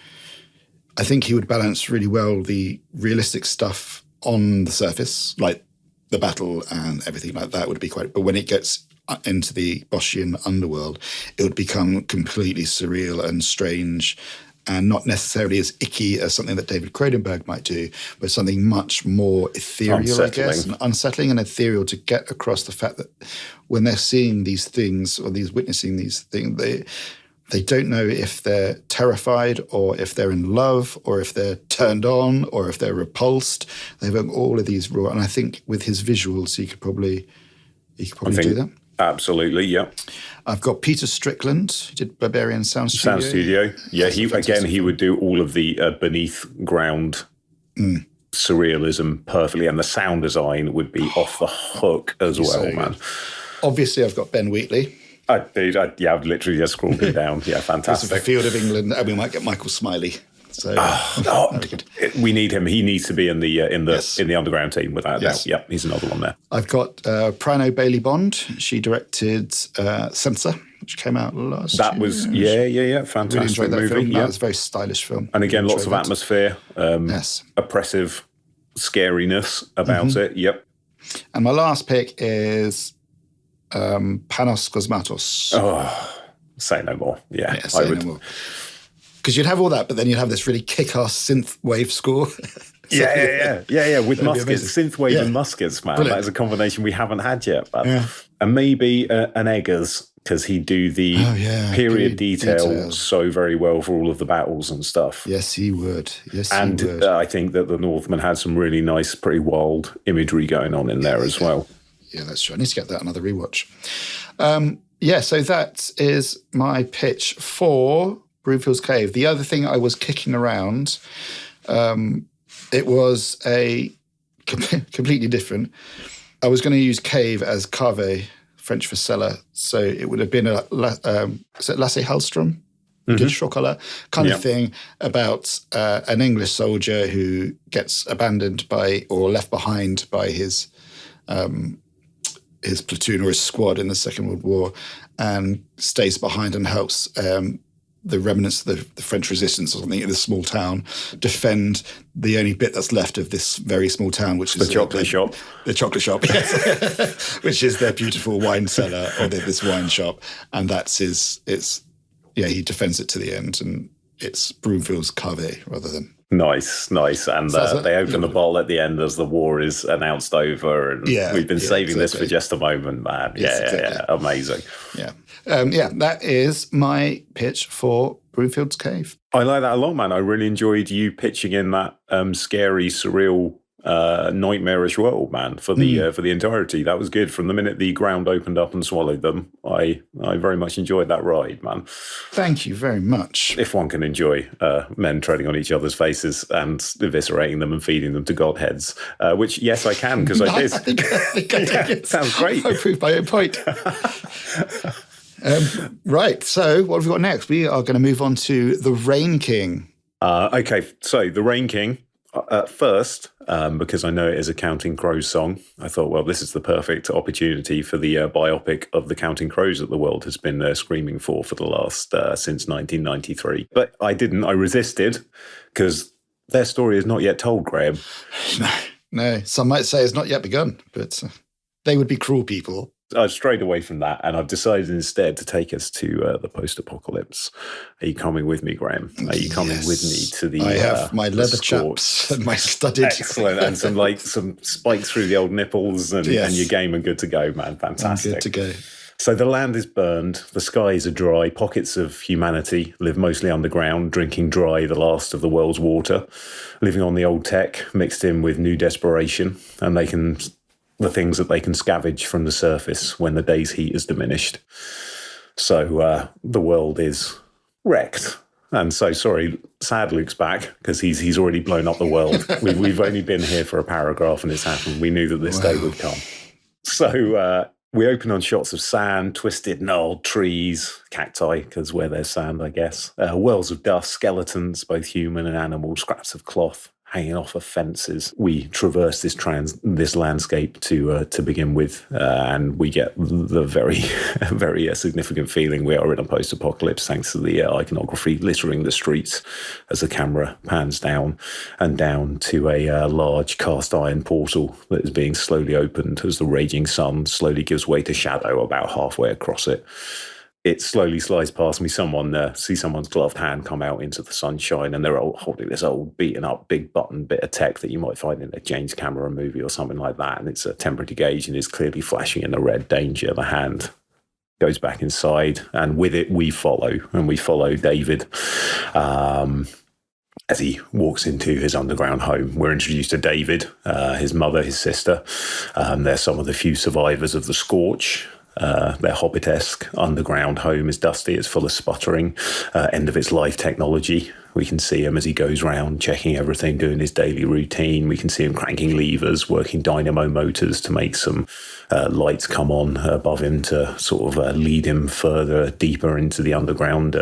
Speaker 2: I think he would balance really well the realistic stuff on the surface, like the battle and everything like that would be quite. But when it gets into the Boschian underworld, it would become completely surreal and strange. And not necessarily as icky as something that David Cronenberg might do, but something much more ethereal, I guess, and unsettling and ethereal to get across the fact that when they're seeing these things or witnessing these things, they don't know if they're terrified or if they're in love or if they're turned on or if they're repulsed. They've got all of these raw, and I think with his visuals, he could probably do that.
Speaker 1: Absolutely, yeah.
Speaker 2: I've got Peter Strickland, who did Barbarian Sound Studio.
Speaker 1: Yeah, he would do all of the beneath ground surrealism perfectly, and the sound design would be off the hook as well, man.
Speaker 2: Obviously, I've got Ben Wheatley.
Speaker 1: I've literally just scrolled him down. Yeah, fantastic.
Speaker 2: The Field of England, and we might get Michael Smiley. So very good.
Speaker 1: We need him. He needs to be in the underground team without doubt. Yeah, he's another one there.
Speaker 2: I've got Prano Bailey Bond. She directed Censor, which came out last year.
Speaker 1: That was fantastic
Speaker 2: really enjoyed that
Speaker 1: movie.
Speaker 2: film.
Speaker 1: Yeah,
Speaker 2: it was a very stylish film.
Speaker 1: And again, lots of atmosphere, oppressive scariness about it. Yep.
Speaker 2: And my last pick is Panos Cosmatos.
Speaker 1: Oh, say no more. Yeah,
Speaker 2: say no more. Because you'd have all that, but then you'd have this really kick-ass synth wave score.
Speaker 1: With muskets, synthwave and muskets, man. Brilliant. That is a combination we haven't had yet. But, and maybe an Eggers, because he'd do the period detail so very well for all of the battles and stuff.
Speaker 2: Yes, he would.
Speaker 1: I think that the Northman had some really nice, pretty wild imagery going on in there as well.
Speaker 2: Yeah, that's true. I need to get that another rewatch. So that is my pitch for Broomfield's Cave. The other thing I was kicking around, it was a completely different. I was going to use cave as cave, French for cellar. So it would have been is it Lasse Hallström? Did Chocolat kind of thing about an English soldier who gets abandoned by or left behind by his platoon or his squad in the Second World War and stays behind and helps the remnants of the French resistance or something in this small town defend the only bit that's left of this very small town, which is
Speaker 1: the chocolate shop.
Speaker 2: The chocolate shop, yes. Which is their beautiful wine cellar or this wine shop. And that's he defends it to the end. And it's Broomfield's cave rather than...
Speaker 1: Nice. And they open the bottle at the end as the war is announced over. And we've been saving this for just a moment, man. Yes, amazing.
Speaker 2: Yeah. That is my pitch for Broomfield's Cave.
Speaker 1: I like that a lot, man. I really enjoyed you pitching in that scary, surreal, nightmarish world, man, for the entirety. That was good. From the minute the ground opened up and swallowed them, I very much enjoyed that ride, man.
Speaker 2: Thank you very much.
Speaker 1: If one can enjoy men treading on each other's faces and eviscerating them and feeding them to godheads, which, yes, I can, because I did.
Speaker 2: I think I did.
Speaker 1: It sounds great.
Speaker 2: I proved my own point. Right, so what have we got next? We are going to move on to The Rain King.
Speaker 1: Okay, so The Rain King. First, because I know it is a Counting Crows song. I thought, well, this is the perfect opportunity for the biopic of the Counting Crows that the world has been screaming for the last, since 1993. But I didn't. I resisted because their story is not yet told, Graham.
Speaker 2: No. Some might say it's not yet begun, but they would be cruel people.
Speaker 1: I've strayed away from that, and I've decided instead to take us to the post-apocalypse. Are you coming with me, Graham? Are you coming with me to the?
Speaker 2: I have my leather chaps and my studded.
Speaker 1: Excellent, and some spikes through the old nipples, and you're game and good to go, man. Fantastic.
Speaker 2: I'm good to go.
Speaker 1: So the land is burned, the skies are dry, pockets of humanity live mostly underground, drinking dry the last of the world's water, living on the old tech mixed in with new desperation, and the things that they can scavenge from the surface when the day's heat is diminished. So the world is wrecked. And so, sorry, sad Luke's back because he's already blown up the world. We've only been here for a paragraph and it's happened. We knew that this day would come. So we open on shots of sand, twisted, gnarled trees, cacti, because where there's sand, I guess. Whirls of dust, skeletons, both human and animal, scraps of cloth hanging off of fences. We traverse this landscape to begin with, and we get the very, very significant feeling we are in a post-apocalypse thanks to the iconography littering the streets as the camera pans down to a large cast iron portal that is being slowly opened as the raging sun slowly gives way to shadow about halfway across it. It slowly slides past me. See someone's gloved hand come out into the sunshine, and they're holding this old beaten up big button bit of tech that you might find in a James Cameron movie or something like that. And it's a temperature gauge and is clearly flashing in the red danger. The hand goes back inside, and with it we follow David as he walks into his underground home. We're introduced to David, his mother, his sister. They're some of the few survivors of the scorch. Their Hobbit-esque underground home is dusty. It's full of sputtering, end-of-its-life technology. We can see him as he goes around checking everything, doing his daily routine. We can see him cranking levers, working dynamo motors to make some lights come on above him to sort of lead him further, deeper into the underground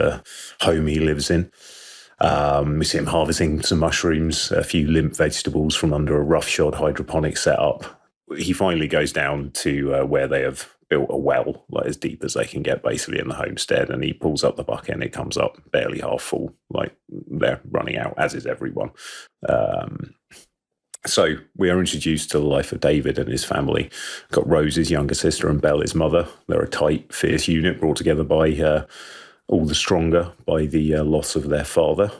Speaker 1: home he lives in. We see him harvesting some mushrooms, a few limp vegetables from under a roughshod hydroponic setup. He finally goes down to where they have built a well, like as deep as they can get basically in the homestead, and he pulls up the bucket and it comes up barely half full, like they're running out, as is everyone. So we are introduced to the life of David and his family. Got Rose, his younger sister, and Belle, his mother. They're a tight, fierce unit brought together by all the stronger by the loss of their father.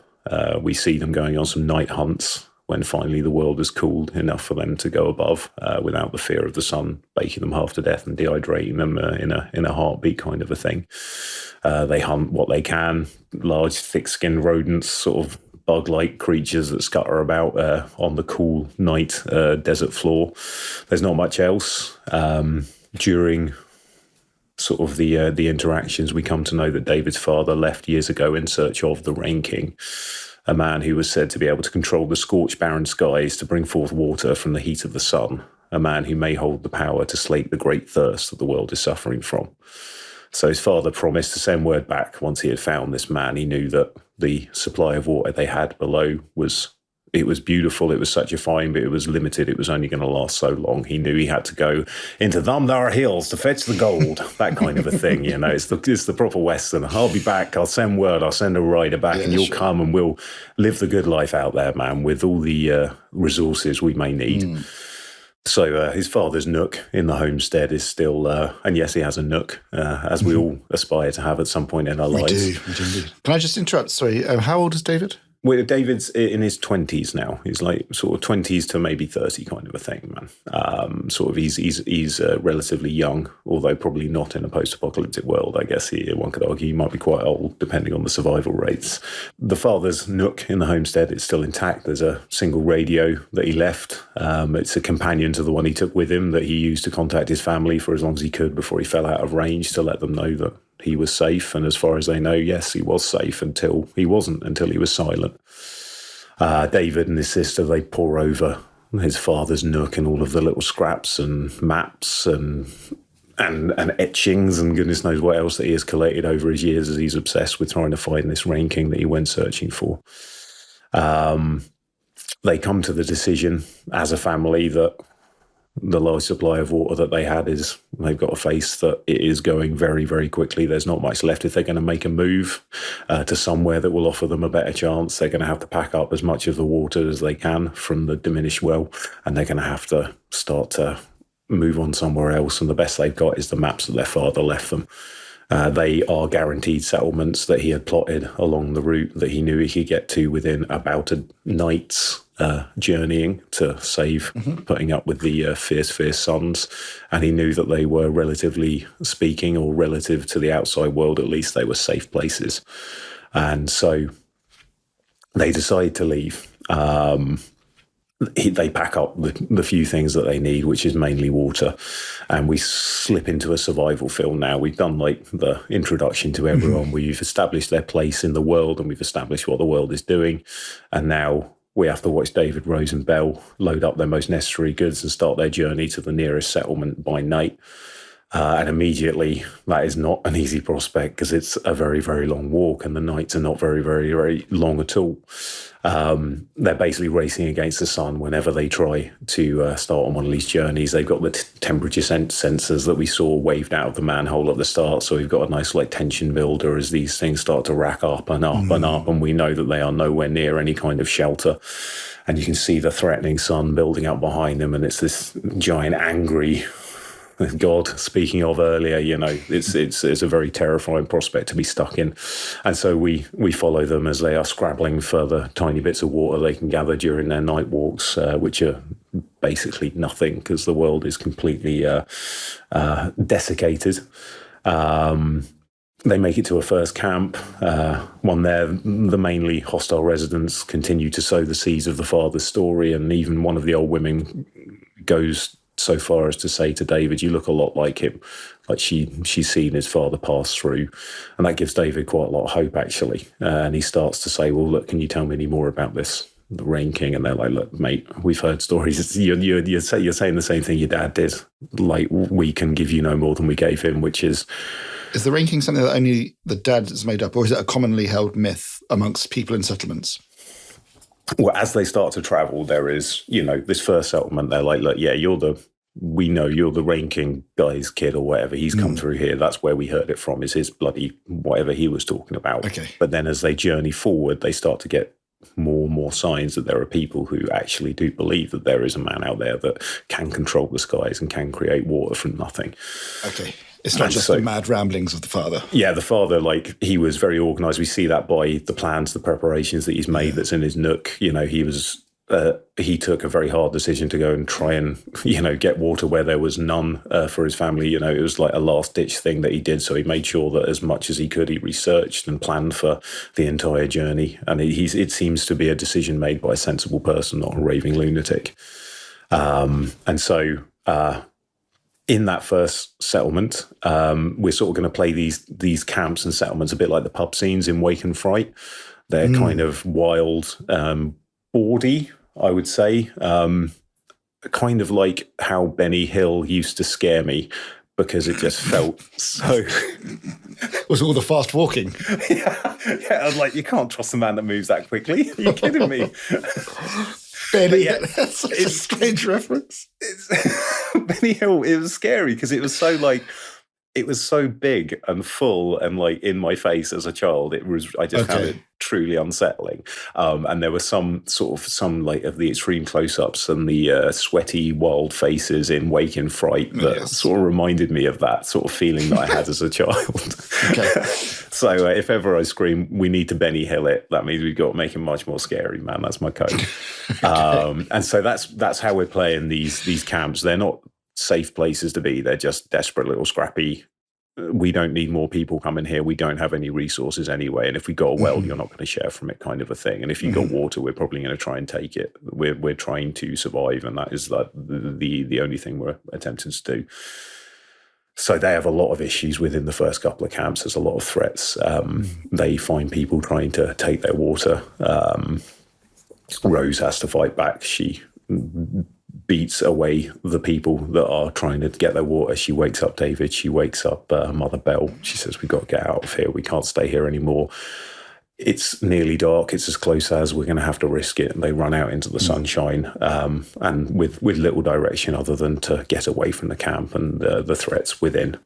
Speaker 1: We see them going on some night hunts when finally the world has cooled enough for them to go above without the fear of the sun baking them half to death and dehydrating them in a heartbeat kind of a thing. They hunt what they can, large, thick-skinned rodents, sort of bug-like creatures that scutter about on the cool night desert floor. There's not much else. During sort of the interactions, we come to know that David's father left years ago in search of the Rain King, a man who was said to be able to control the scorched barren skies to bring forth water from the heat of the sun, a man who may hold the power to slake the great thirst that the world is suffering from. So his father promised to send word back once he had found this man. He knew that the supply of water they had below was beautiful. It was such a find, but it was limited. It was only going to last so long. He knew he had to go into them there hills to fetch the gold, that kind of a thing. You know, it's the proper Western. I'll be back. I'll send word. I'll send a rider back, and you'll come and we'll live the good life out there, man, with all the resources we may need. So his father's nook in the homestead is still, and yes, he has a nook, as we all aspire to have at some point in our lives.
Speaker 2: We do. Can I just interrupt? Sorry, how old is David?
Speaker 1: Well, David's in his 20s now. He's like sort of 20s to maybe 30 kind of a thing, man. Sort of he's relatively young, although probably not in a post-apocalyptic world. I guess one could argue he might be quite old, depending on the survival rates. The father's nook in the homestead is still intact. There's a single radio that he left. It's a companion to the one he took with him that he used to contact his family for as long as he could before he fell out of range to let them know that he was safe. And as far as they know, yes, he was safe until he wasn't, until he was silent. David and his sister, they pore over his father's nook and all of the little scraps and maps and etchings and goodness knows what else that he has collated over his years as he's obsessed with trying to find this Rain King that he went searching for. they come to the decision as a family that the large supply of water that they had is they've got to face that it is going very, very quickly. There's not much left. If they're going to make a move to somewhere that will offer them a better chance, they're going to have to pack up as much of the water as they can from the diminished well, and they're going to have to start to move on somewhere else. And the best they've got is the maps that their father left them. They are guaranteed settlements that he had plotted along the route that he knew he could get to within about a night's journeying to save putting up with the fierce suns. And he knew that they were, relatively speaking, or relative to the outside world at least, they were safe places. And so they decide to leave. They pack up the few things that they need, which is mainly water, and we slip into a survival film now. We've done like the introduction to everyone. We've established their place in the world, and we've established what the world is doing, and now we have to watch David, Rose and Belle load up their most necessary goods and start their journey to the nearest settlement by night. And immediately, that is not an easy prospect because it's a very, very long walk, and the nights are not very, very, very long at all. They're basically racing against the sun whenever they try to start on one of these journeys. They've got the temperature sensors that we saw waved out of the manhole at the start, so we've got a nice like tension builder as these things start to rack up and up and up, and we know that they are nowhere near any kind of shelter. And you can see the threatening sun building up behind them, and it's this giant angry God, speaking of earlier, you know, it's a very terrifying prospect to be stuck in. And so we follow them as they are scrabbling for the tiny bits of water they can gather during their night walks, which are basically nothing because the world is completely desiccated. They make it to a first camp. One there, the mainly hostile residents continue to sow the seeds of the father's story, and even one of the old women goes so far as to say to David, you look a lot like him, like she's seen his father pass through. And that gives David quite a lot of hope, actually. And he starts to say, well, look, can you tell me any more about this, the Rain King? And they're like, look, mate, we've heard stories. You're saying the same thing your dad did. Like, we can give you no more than we gave him, which is...
Speaker 2: Is the Rain King something that only the dad has made up, or is it a commonly held myth amongst people in settlements?
Speaker 1: Well, as they start to travel, there is, you know, this first settlement, they're like, look, yeah, we know you're the Rain King guy's kid or whatever. He's come through here. That's where we heard it from, is his bloody whatever he was talking about.
Speaker 2: Okay.
Speaker 1: But then as they journey forward, they start to get more and more signs that there are people who actually do believe that there is a man out there that can control the skies and can create water from nothing.
Speaker 2: Okay. It's not just the mad ramblings of the father.
Speaker 1: Yeah, the father, like, he was very organised. We see that by the plans, the preparations that he's made that's in his nook. You know, he took a very hard decision to go and try and, you know, get water where there was none for his family. You know, it was like a last-ditch thing that he did. So he made sure that as much as he could, he researched and planned for the entire journey. And it seems to be a decision made by a sensible person, not a raving lunatic. And so... in that first settlement, we're sort of going to play these camps and settlements a bit like the pub scenes in Wake and Fright. They're kind of wild, bawdy, I would say. Kind of like how Benny Hill used to scare me because it just felt so...
Speaker 2: Was all the fast walking?
Speaker 1: yeah, I was like, you can't trust a man that moves that quickly. Are you kidding me?
Speaker 2: Benny, yeah, that's such a strange reference.
Speaker 1: Benny Hill, it was scary because it was so big and full and like in my face as a child. I just found it truly unsettling. And there were some like of the extreme close-ups and the sweaty wild faces in Wake and Fright that sort of reminded me of that sort of feeling that I had as a child.
Speaker 2: Okay.
Speaker 1: So if ever I scream, we need to Benny Hill it, that means we've got to make him much more scary, man. That's my code. And so that's how we're playing these camps. They're not safe places to be. They're just desperate little scrappy. We don't need more people coming here. We don't have any resources anyway. And if we got a well, you're not going to share from it, kind of a thing. And if you got water, we're probably going to try and take it. We're trying to survive, and that is like the only thing we're attempting to do. So they have a lot of issues within the first couple of camps. There's a lot of threats. They find people trying to take their water. Rose has to fight back. She beats away the people that are trying to get their water. She wakes up David. She wakes up Mother Belle. She says, we've got to get out of here. We can't stay here anymore. it's nearly dark. It's as close as we're going to have to risk it. And they run out into the sunshine, and with little direction other than to get away from the camp and the threats within.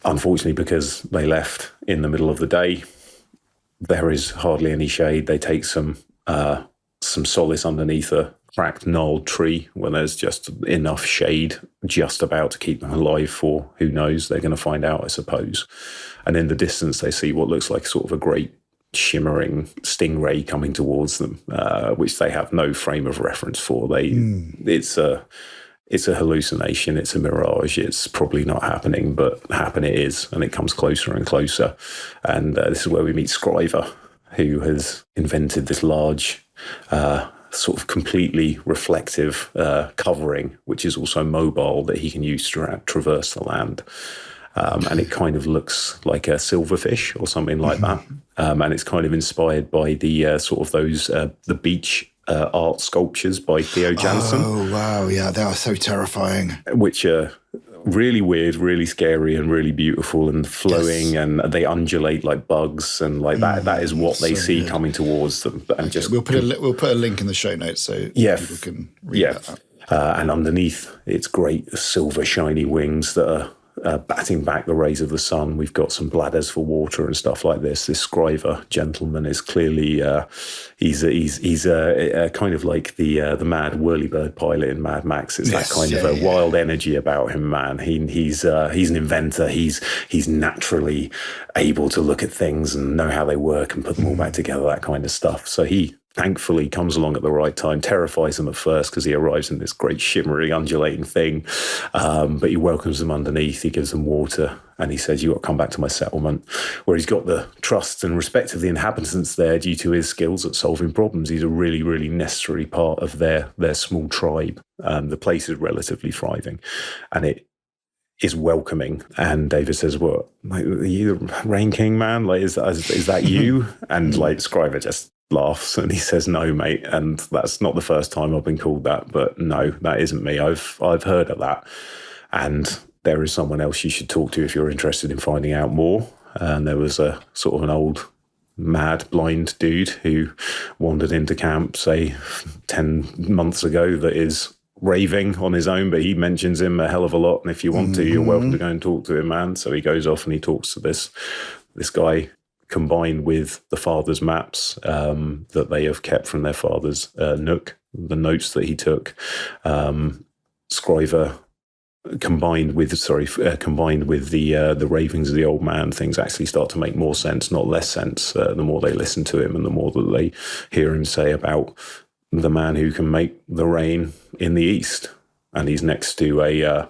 Speaker 1: Unfortunately, because they left in the middle of the day, there is hardly any shade. They take some solace underneath a cracked gnarled tree when there's just enough shade just about to keep them alive for who knows. They're going to find out, I suppose. And in the distance, they see what looks like sort of a great shimmering stingray coming towards them, which they have no frame of reference for. It's a hallucination. It's a mirage. It's probably not happening, but happen it is. And it comes closer and closer. And this is where we meet Scriver, who has invented this large, sort of completely reflective covering, which is also mobile, that he can use to traverse the land. And it kind of looks like a silverfish or something like that. And it's kind of inspired by the sort of those, the beach art sculptures by Theo Jansen.
Speaker 2: Oh, wow. Yeah, they are so terrifying.
Speaker 1: Which are really weird, really scary, and really beautiful and flowing, and they undulate like bugs, and like that. That is what they see coming towards them. And just
Speaker 2: we'll put a link in the show notes so people can read that.
Speaker 1: And underneath, it's great silver shiny wings that are batting back the rays of the sun. We've got some bladders for water and stuff like this. This Scriver gentleman is clearly he's kind of like the mad whirlybird pilot in Mad Max. It's that kind of a wild energy about him, man. He's an inventor. He's naturally able to look at things and know how they work and put them all back together, that kind of stuff. So he thankfully comes along at the right time, terrifies them at first because he arrives in this great shimmery undulating thing, but he welcomes them underneath. He gives them water, and he says, "You got to come back to my settlement," where he's got the trust and respect of the inhabitants there due to his skills at solving problems. He's a really, really necessary part of their small tribe. The place is relatively thriving, and it is welcoming. And David says, "What? Like, are you the Rain King, man? Like, is that you?" And like Scriver just laughs and he says, "No, mate." And that's not the first time I've been called that, but no, that isn't me. I've heard of that, and there is someone else you should talk to if you're interested in finding out more. And there was a sort of an old mad blind dude who wandered into camp, say 10 months ago, that is raving on his own, but he mentions him a hell of a lot, and if you want to, you're welcome to go and talk to him, man. So he goes off and he talks to this guy, combined with the father's maps that they have kept from their father's nook, the notes that he took. Scriver, combined with the ravings of the old man, things actually start to make more sense, not less sense, the more they listen to him and the more that they hear him say about the man who can make the rain in the east. And he's next to the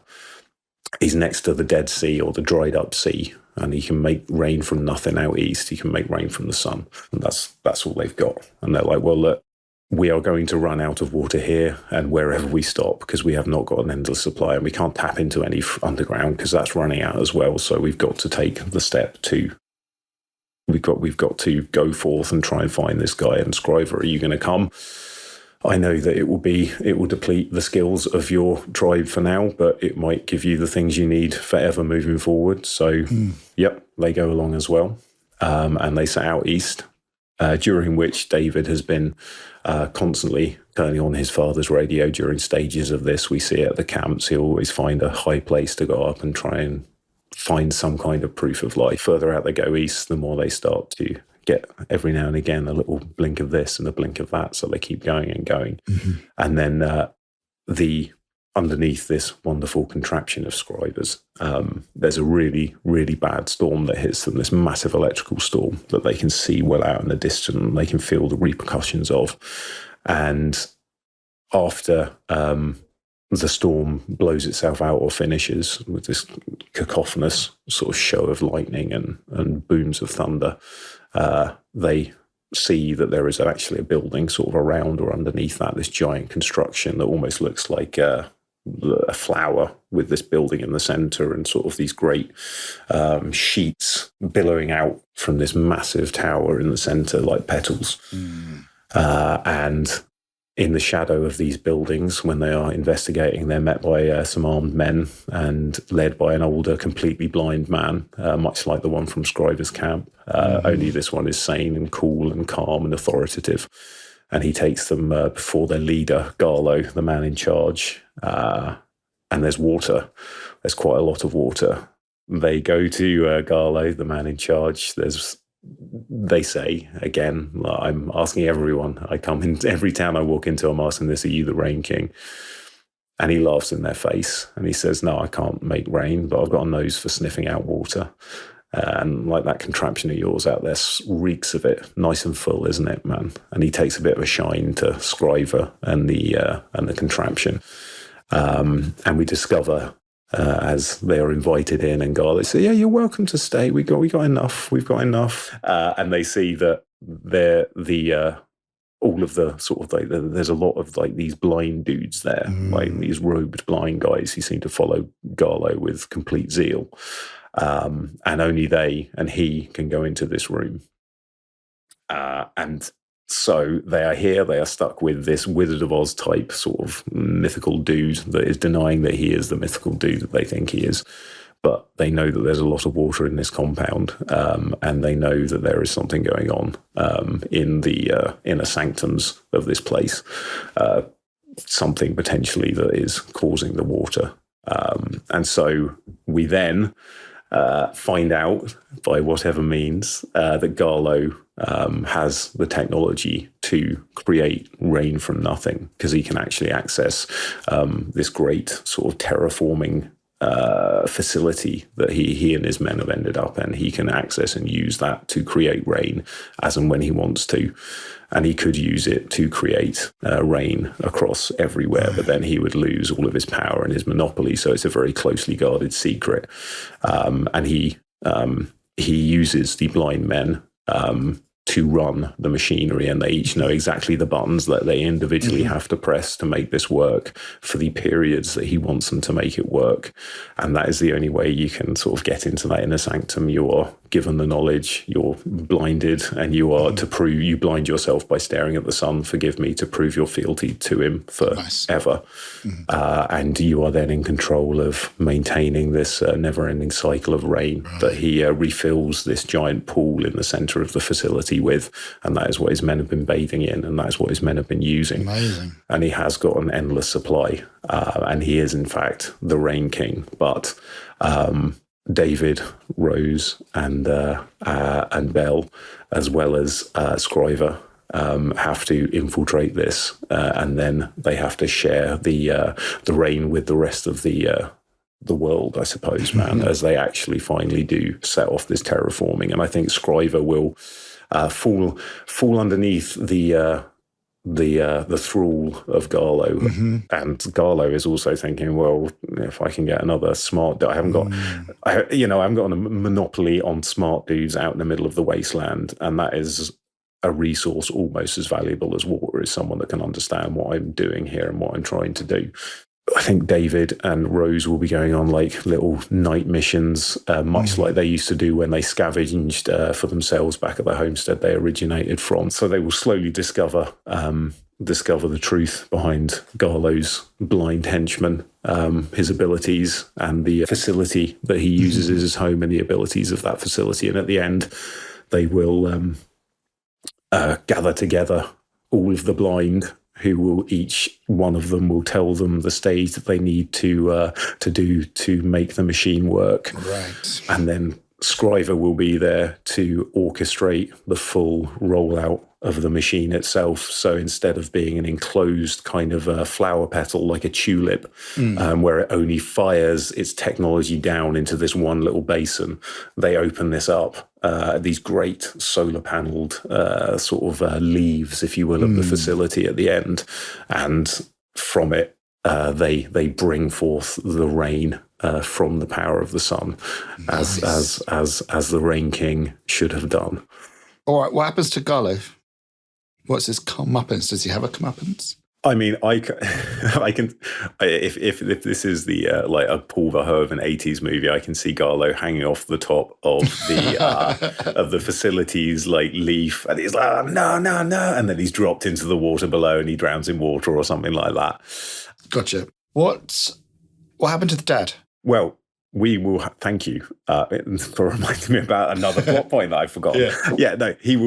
Speaker 1: Dead Sea, or the dried up sea. And he can make rain from nothing out east. He can make rain from the sun. And that's all they've got. And they're like, "Well, look, we are going to run out of water here and wherever we stop, because we have not got an endless supply, and we can't tap into any underground because that's running out as well. So we've got to take the step to, we've got to go forth and try and find this guy. And Scriver, are you going to come? I know that it will deplete the skills of your tribe for now, but it might give you the things you need forever moving forward." So, yep, they go along as well. And they set out east, during which David has been constantly turning on his father's radio during stages of this. We see it at the camps. He'll always find a high place to go up and try and find some kind of proof of life. Further out they go east, the more they start to get every now and again a little blink of this and a blink of that, so they keep going and going. And then underneath this wonderful contraption of Scribers, there's a really, really bad storm that hits them, this massive electrical storm that they can see well out in the distance, and they can feel the repercussions of. And after the storm blows itself out or finishes with this cacophonous sort of show of lightning and booms of thunder, they see that there is actually a building sort of around or underneath that, this giant construction that almost looks like a flower, with this building in the center and sort of these great sheets billowing out from this massive tower in the center like petals. And in the shadow of these buildings, when they are investigating, they're met by some armed men and led by an older, completely blind man, much like the one from Scriver's camp. Only this one is sane and cool and calm and authoritative. And he takes them before their leader, Garlo, the man in charge. And there's water. There's quite a lot of water. They go to Garlo, the man in charge. They say, again, I'm asking everyone. I come in every town I walk into, I'm asking this, are you the Rain King? And he laughs in their face. And he says, no, I can't make rain, but I've got a nose for sniffing out water. And like that contraption of yours out there reeks of it. Nice and full, isn't it, man? And he takes a bit of a shine to Scriver and the contraption. And we discover as they are invited in, and Garlic say, yeah, you're welcome to stay. We got enough. We've got enough. And they see that they're all of the sort of like, there's a lot of like these blind dudes there, like these robed blind guys who seem to follow Garlo with complete zeal. And only they and he can go into this room. And so they are here, they are stuck with this Wizard of Oz type sort of mythical dude that is denying that he is the mythical dude that they think he is. But they know that there's a lot of water in this compound, and they know that there is something going on in the inner sanctums of this place, something potentially that is causing the water. And so we then find out, by whatever means, that Garlo has the technology to create rain from nothing, because he can actually access this great sort of terraforming facility that he and his men have ended up in. He can access and use that to create rain as and when he wants to. And he could use it to create rain across everywhere, but then he would lose all of his power and his monopoly. So it's a very closely guarded secret. And he uses the blind men to run the machinery, and they each know exactly the buttons that they individually have to press to make this work for the periods that he wants them to make it work. And that is the only way you can sort of get into that inner sanctum. You are given the knowledge, you're blinded, and you are to prove, you blind yourself by staring at the sun, forgive me, to prove your fealty to him forever. And you are then in control of maintaining this never-ending cycle of rain that he refills this giant pool in the center of the facility with, and that is what his men have been bathing in, and that is what his men have been using.
Speaker 2: Amazing. And
Speaker 1: he has got an endless supply, and he is in fact the Rain King. But David, Rose, and Belle, as well as Scriver, have to infiltrate this, and then they have to share the rain with the rest of the world, I suppose, man, as they actually finally do set off this terraforming. And I think Scriver will fall underneath the thrall of Garlo, and Garlo is also thinking, well, if I can get another smart, I haven't got a monopoly on smart dudes out in the middle of the wasteland, and that is a resource almost as valuable as water, is someone that can understand what I'm doing here and what I'm trying to do. I think David and Rose will be going on like little night missions, much like they used to do when they scavenged for themselves back at the homestead they originated from. So they will slowly discover the truth behind Garlo's blind henchman, his abilities, and the facility that he uses as his home, and the abilities of that facility. And at the end, they will gather together all of the blind, who will, each one of them will tell them the stage that they need to do to make the machine work.
Speaker 2: Right.
Speaker 1: And then Scriver will be there to orchestrate the full rollout of the machine itself. So instead of being an enclosed kind of a flower petal like a tulip, where it only fires its technology down into this one little basin, they open this up. These great solar paneled sort of leaves, if you will, of the facility at the end. And from it, they bring forth the rain from the power of the sun, as the Rain King should have done.
Speaker 2: All right, what happens to Garlo? What's his comeuppance? Does he have a comeuppance?
Speaker 1: I mean, I can, if this is the like a Paul Verhoeven 80s movie, I can see Garlow hanging off the top of the facility's like leaf, and he's like, oh, no, and then he's dropped into the water below, and he drowns in water or something like that.
Speaker 2: Gotcha. What happened to the dad?
Speaker 1: Well, we will thank you for reminding me about another plot point that I forgot. No, he's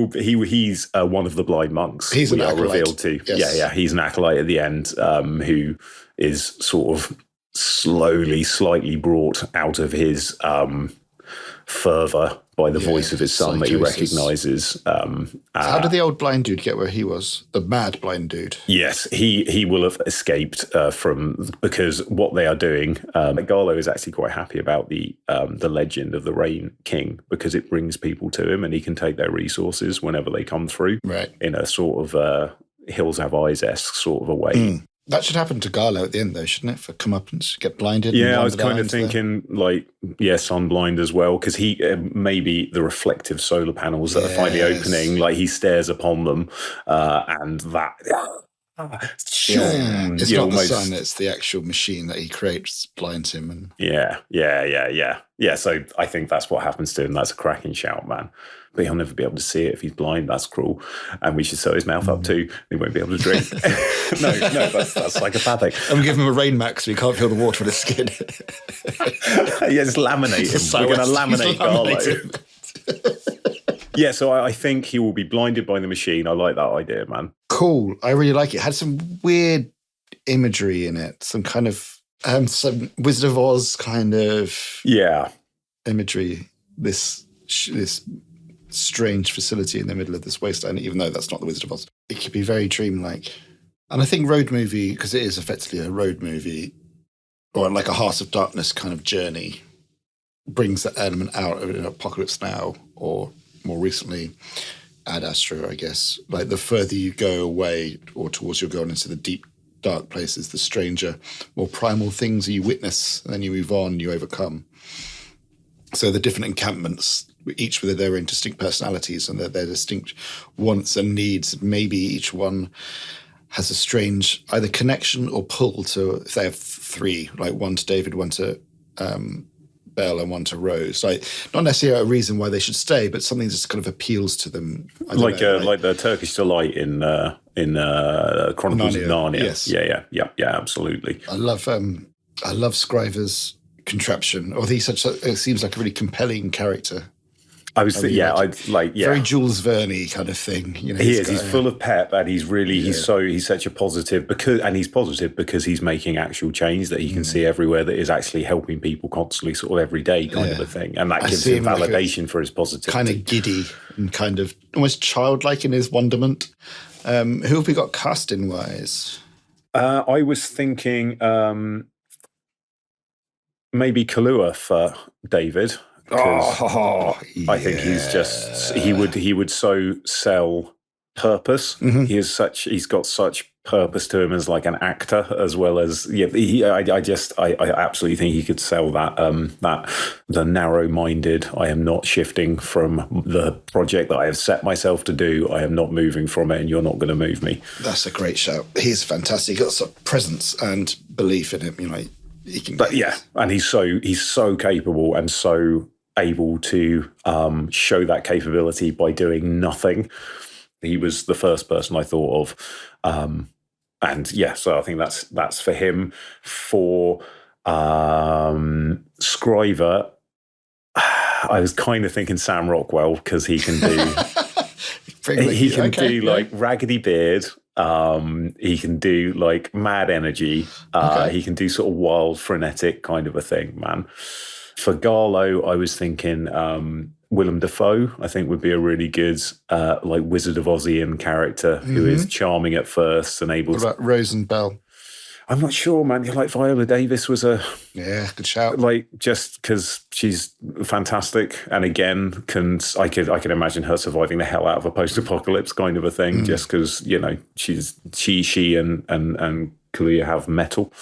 Speaker 1: one of the blind monks.
Speaker 2: He's an acolyte.
Speaker 1: Revealed to.
Speaker 2: Yes.
Speaker 1: Yeah, he's an acolyte at the end who is sort of slightly brought out of his fervour by the voice of his son that he recognises.
Speaker 2: How did the old blind dude get where he was? The mad blind dude.
Speaker 1: Yes, he will have escaped because what they are doing. Garlow is actually quite happy about the legend of the Rain King because it brings people to him and he can take their resources whenever they come through.
Speaker 2: Right.
Speaker 1: In a sort of Hills Have Eyes-esque sort of a way.
Speaker 2: That should happen to Garlow at the end, though, shouldn't it? For comeuppance, get blinded.
Speaker 1: Yeah, I was kind of thinking, sunblind as well, because he maybe the reflective solar panels that are finally opening, like he stares upon them, and that.
Speaker 2: It's not the sun; it's the actual machine that he creates blinds him. And
Speaker 1: yeah. So I think that's what happens to him. That's a cracking shout, man. But he'll never be able to see it if he's blind. That's cruel. And we should sew his mouth up too. He won't be able to drink. No, that's psychopathic.
Speaker 2: And we give him a rain max so he can't feel the water on his skin.
Speaker 1: Just laminate him. We're going to laminate Garlow. Yeah, so I think he will be blinded by the machine. I like that idea, man.
Speaker 2: Cool. I really like it. It had some weird imagery in it. Some kind of, some Wizard of Oz kind of imagery. This strange facility in the middle of this wasteland, even though that's not the Wizard of Oz. It could be very dreamlike. And I think road movie, because it is effectively a road movie, or like a Heart of Darkness kind of journey, brings that element out of an Apocalypse Now, or more recently, Ad Astra, I guess. Like the further you go away or towards your goal into the deep, dark places, the stranger, more primal things you witness, and then you move on, you overcome. So the different encampments, each with their own distinct personalities and their distinct wants and needs, maybe each one has a strange either connection or pull to, if they have three, like one to David, one to Belle and one to Rose. Like not necessarily a reason why they should stay, but something that just kind of appeals to them.
Speaker 1: Like the Turkish delight in Chronicles of Narnia.
Speaker 2: Yes.
Speaker 1: Yeah, absolutely.
Speaker 2: I love Scriver's contraption. Or it seems like a really compelling character. Very Jules Verne kind of thing. You know,
Speaker 1: he's full of pep, and he's such a positive because he's making actual change that he can see everywhere that is actually helping people constantly, sort of every day kind of a thing, and that gives him validation for his positivity.
Speaker 2: Kind of giddy and kind of almost childlike in his wonderment. Who have we got casting wise?
Speaker 1: I was thinking maybe Kahlua for David. I think he would so sell purpose. Mm-hmm. He's got such purpose to him as like an actor as well as I absolutely think he could sell that the narrow-minded. I am not shifting from the project that I have set myself to do. I am not moving from it, and you're not going to move me. That's
Speaker 2: a great shout. He's fantastic. He's got some presence and belief in him. You know, he can.
Speaker 1: But and he's so capable and so able to show that capability by doing nothing. He was the first person I thought of. So I think that's for him. For Scriver, I was kind of thinking Sam Rockwell, because he can do do like raggedy beard. He can do like mad energy. He can do sort of wild, frenetic kind of a thing, man. For Garlow, I was thinking Willem Dafoe, I think, would be a really good like Wizard of Ozian character who is charming at first and able to...
Speaker 2: What about Rose and Belle?
Speaker 1: I'm not sure, man. Like Viola Davis was
Speaker 2: good shout.
Speaker 1: Like, just because she's fantastic, and again, I can imagine her surviving the hell out of a post-apocalypse kind of a thing, just because, you know, she and Kahlua have metal.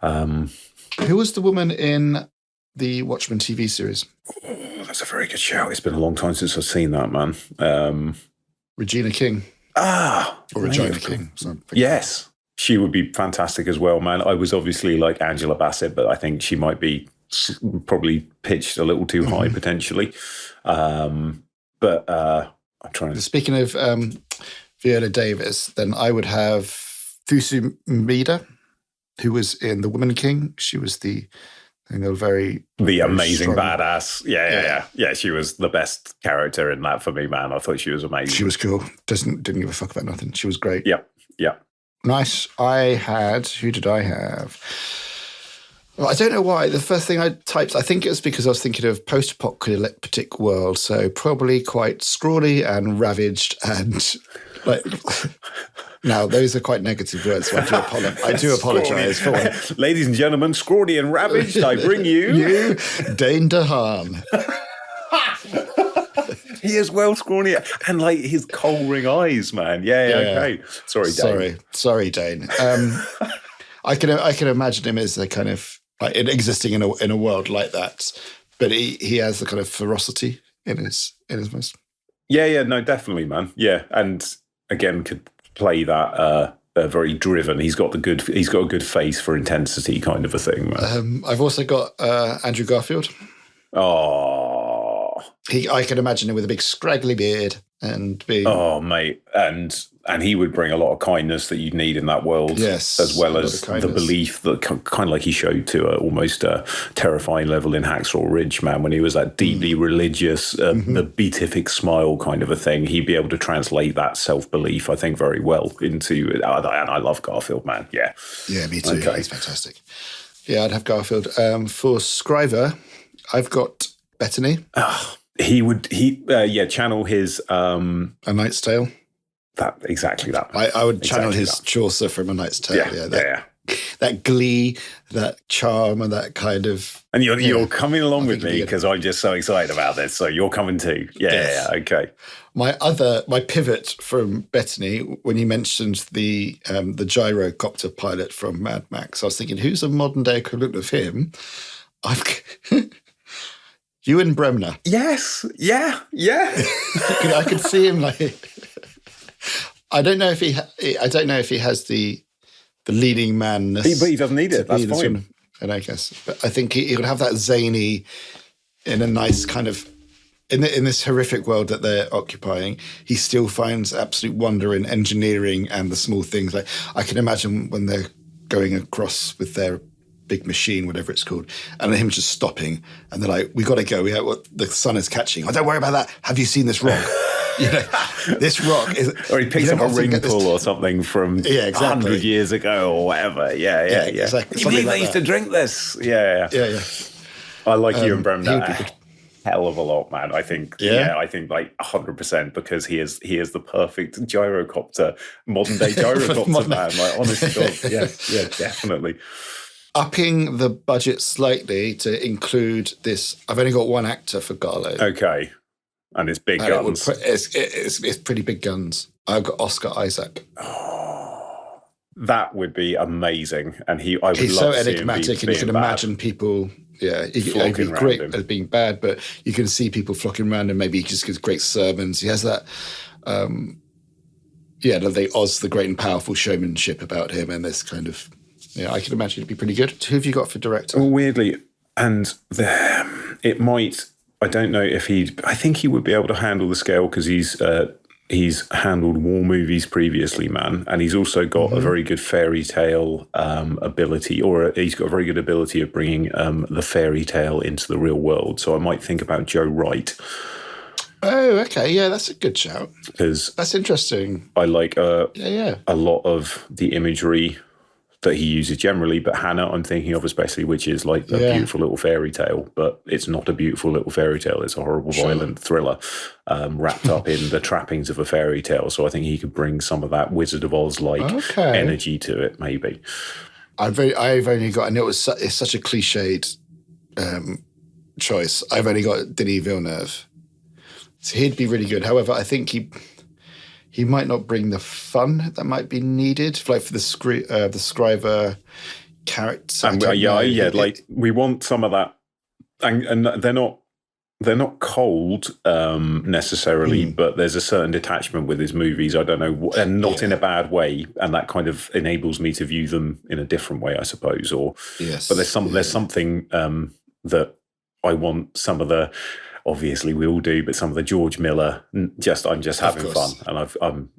Speaker 2: Who was the woman in the Watchmen TV series?
Speaker 1: Oh, that's a very good shout. It's been a long time since I've seen that, man.
Speaker 2: Regina King.
Speaker 1: Or
Speaker 2: Regina King.
Speaker 1: Yes. She would be fantastic as well, man. I was obviously like Angela Bassett, but I think she might be probably pitched a little too high potentially. But I'm trying to...
Speaker 2: Speaking of Viola Davis, then I would have Thusu Mbida, who was in The Woman King. She was the amazing
Speaker 1: strong, badass. Yeah. She was the best character in that for me, man. I thought she was amazing.
Speaker 2: She was cool. Didn't give a fuck about nothing. She was great.
Speaker 1: Yeah.
Speaker 2: Nice. Who did I have? Well, I don't know why. The first thing I typed, I think it was because I was thinking of post-apocalyptic world, so probably quite scrawny and ravaged and like... Now, those are quite negative words, so I do apologise for it.
Speaker 1: Ladies and gentlemen, scrawny and ravaged, I bring you...
Speaker 2: Dane DeHaan.
Speaker 1: He is well scrawny. And like his coal ring eyes, man. Yeah. Okay. Sorry, Dane.
Speaker 2: Sorry, Dane. I can imagine him as a kind of... like existing in a world like that, but he has the kind of ferocity in his voice.
Speaker 1: No, definitely, man. Yeah, and again, could play that very driven. He's got a good face for intensity, kind of a thing, man.
Speaker 2: I've also got Andrew Garfield.
Speaker 1: Oh,
Speaker 2: I can imagine him with a big scraggly beard and being...
Speaker 1: Oh, mate, and he would bring a lot of kindness that you'd need in that world,
Speaker 2: yes,
Speaker 1: as well as the belief that kind of like he showed to almost a terrifying level in Hacksaw Ridge, man, when he was that deeply religious, the beatific smile kind of a thing. He'd be able to translate that self-belief, I think, very well into... and I love Garfield, man. Yeah,
Speaker 2: me too. Okay. He's fantastic. Yeah, I'd have Garfield. For Scriver, I've got Bettany.
Speaker 1: He would channel his...
Speaker 2: A Knight's Tale.
Speaker 1: Exactly that.
Speaker 2: I would channel his Chaucer from A Knight's Tale.
Speaker 1: Yeah.
Speaker 2: That glee, that charm, and that kind of...
Speaker 1: And you're coming along with me because I'm just so excited about this. So you're coming too. Yeah, okay.
Speaker 2: My pivot from Bettany, when you mentioned the gyrocopter pilot from Mad Max, I was thinking, who's a modern day equivalent of him? Ewan Bremner.
Speaker 1: Yes. Yeah.
Speaker 2: I could see him like... I don't know if he has the leading manness.
Speaker 1: But he doesn't need it. That's fine.
Speaker 2: And I guess, but I think he would have that zany, in a nice kind of, in this horrific world that they're occupying. He still finds absolute wonder in engineering and the small things. Like I can imagine when they're going across with their big machine, whatever it's called, and him just stopping, and they're like, "We got to go. The sun is catching. Oh, don't worry about that. Have you seen this rock?" This rock is...
Speaker 1: Or he picks up a ring pull or something from 100 years ago or whatever. Yeah.
Speaker 2: Exactly.
Speaker 1: You believe I used to drink this? Yeah. I like Ewan Bremner a hell of a lot, man. I think, I think like 100% because he is the perfect gyrocopter, modern day gyrocopter man. Like, honestly, God, yeah, definitely.
Speaker 2: Upping the budget slightly to include this, I've only got one actor for Garlow.
Speaker 1: Okay. And it's big guns.
Speaker 2: It's pretty big guns. I've got Oscar Isaac.
Speaker 1: Oh, that would be amazing. And he's love
Speaker 2: so
Speaker 1: to see
Speaker 2: enigmatic,
Speaker 1: him
Speaker 2: and you can imagine people. Yeah, he'd be great at being bad, but you can see people flocking around him. Maybe he just gives great sermons. He has that, the Oz, the great and powerful showmanship about him, and this kind of. Yeah, I can imagine it'd be pretty good. Who have you got for director?
Speaker 1: Well, weirdly, and it might. I don't know if I think he would be able to handle the scale because he's handled war movies previously, man. And he's also got a very good fairy tale ability, or he's got a very good ability of bringing the fairy tale into the real world. So I might think about Joe Wright.
Speaker 2: Oh, okay. Yeah, that's a good shout.
Speaker 1: Because
Speaker 2: that's interesting.
Speaker 1: I like a lot of the imagery that he uses generally, but Hannah I'm thinking of especially, which is like a beautiful little fairy tale, but it's not a beautiful little fairy tale. It's a horrible, violent thriller wrapped up in the trappings of a fairy tale. So I think he could bring some of that Wizard of Oz-like energy to it, maybe.
Speaker 2: I've only got, and it's such a cliched choice. I've only got Denis Villeneuve. So he'd be really good. However, I think he might not bring the fun that might be needed, like for the Scriver character.
Speaker 1: Like we want some of that, and they're not they're not cold necessarily, but there's a certain detachment with his movies. I don't know, and not in a bad way, and that kind of enables me to view them in a different way, I suppose. But there's something that I want some of the. Obviously, we all do, but some of the George Miller, I'm just having fun, and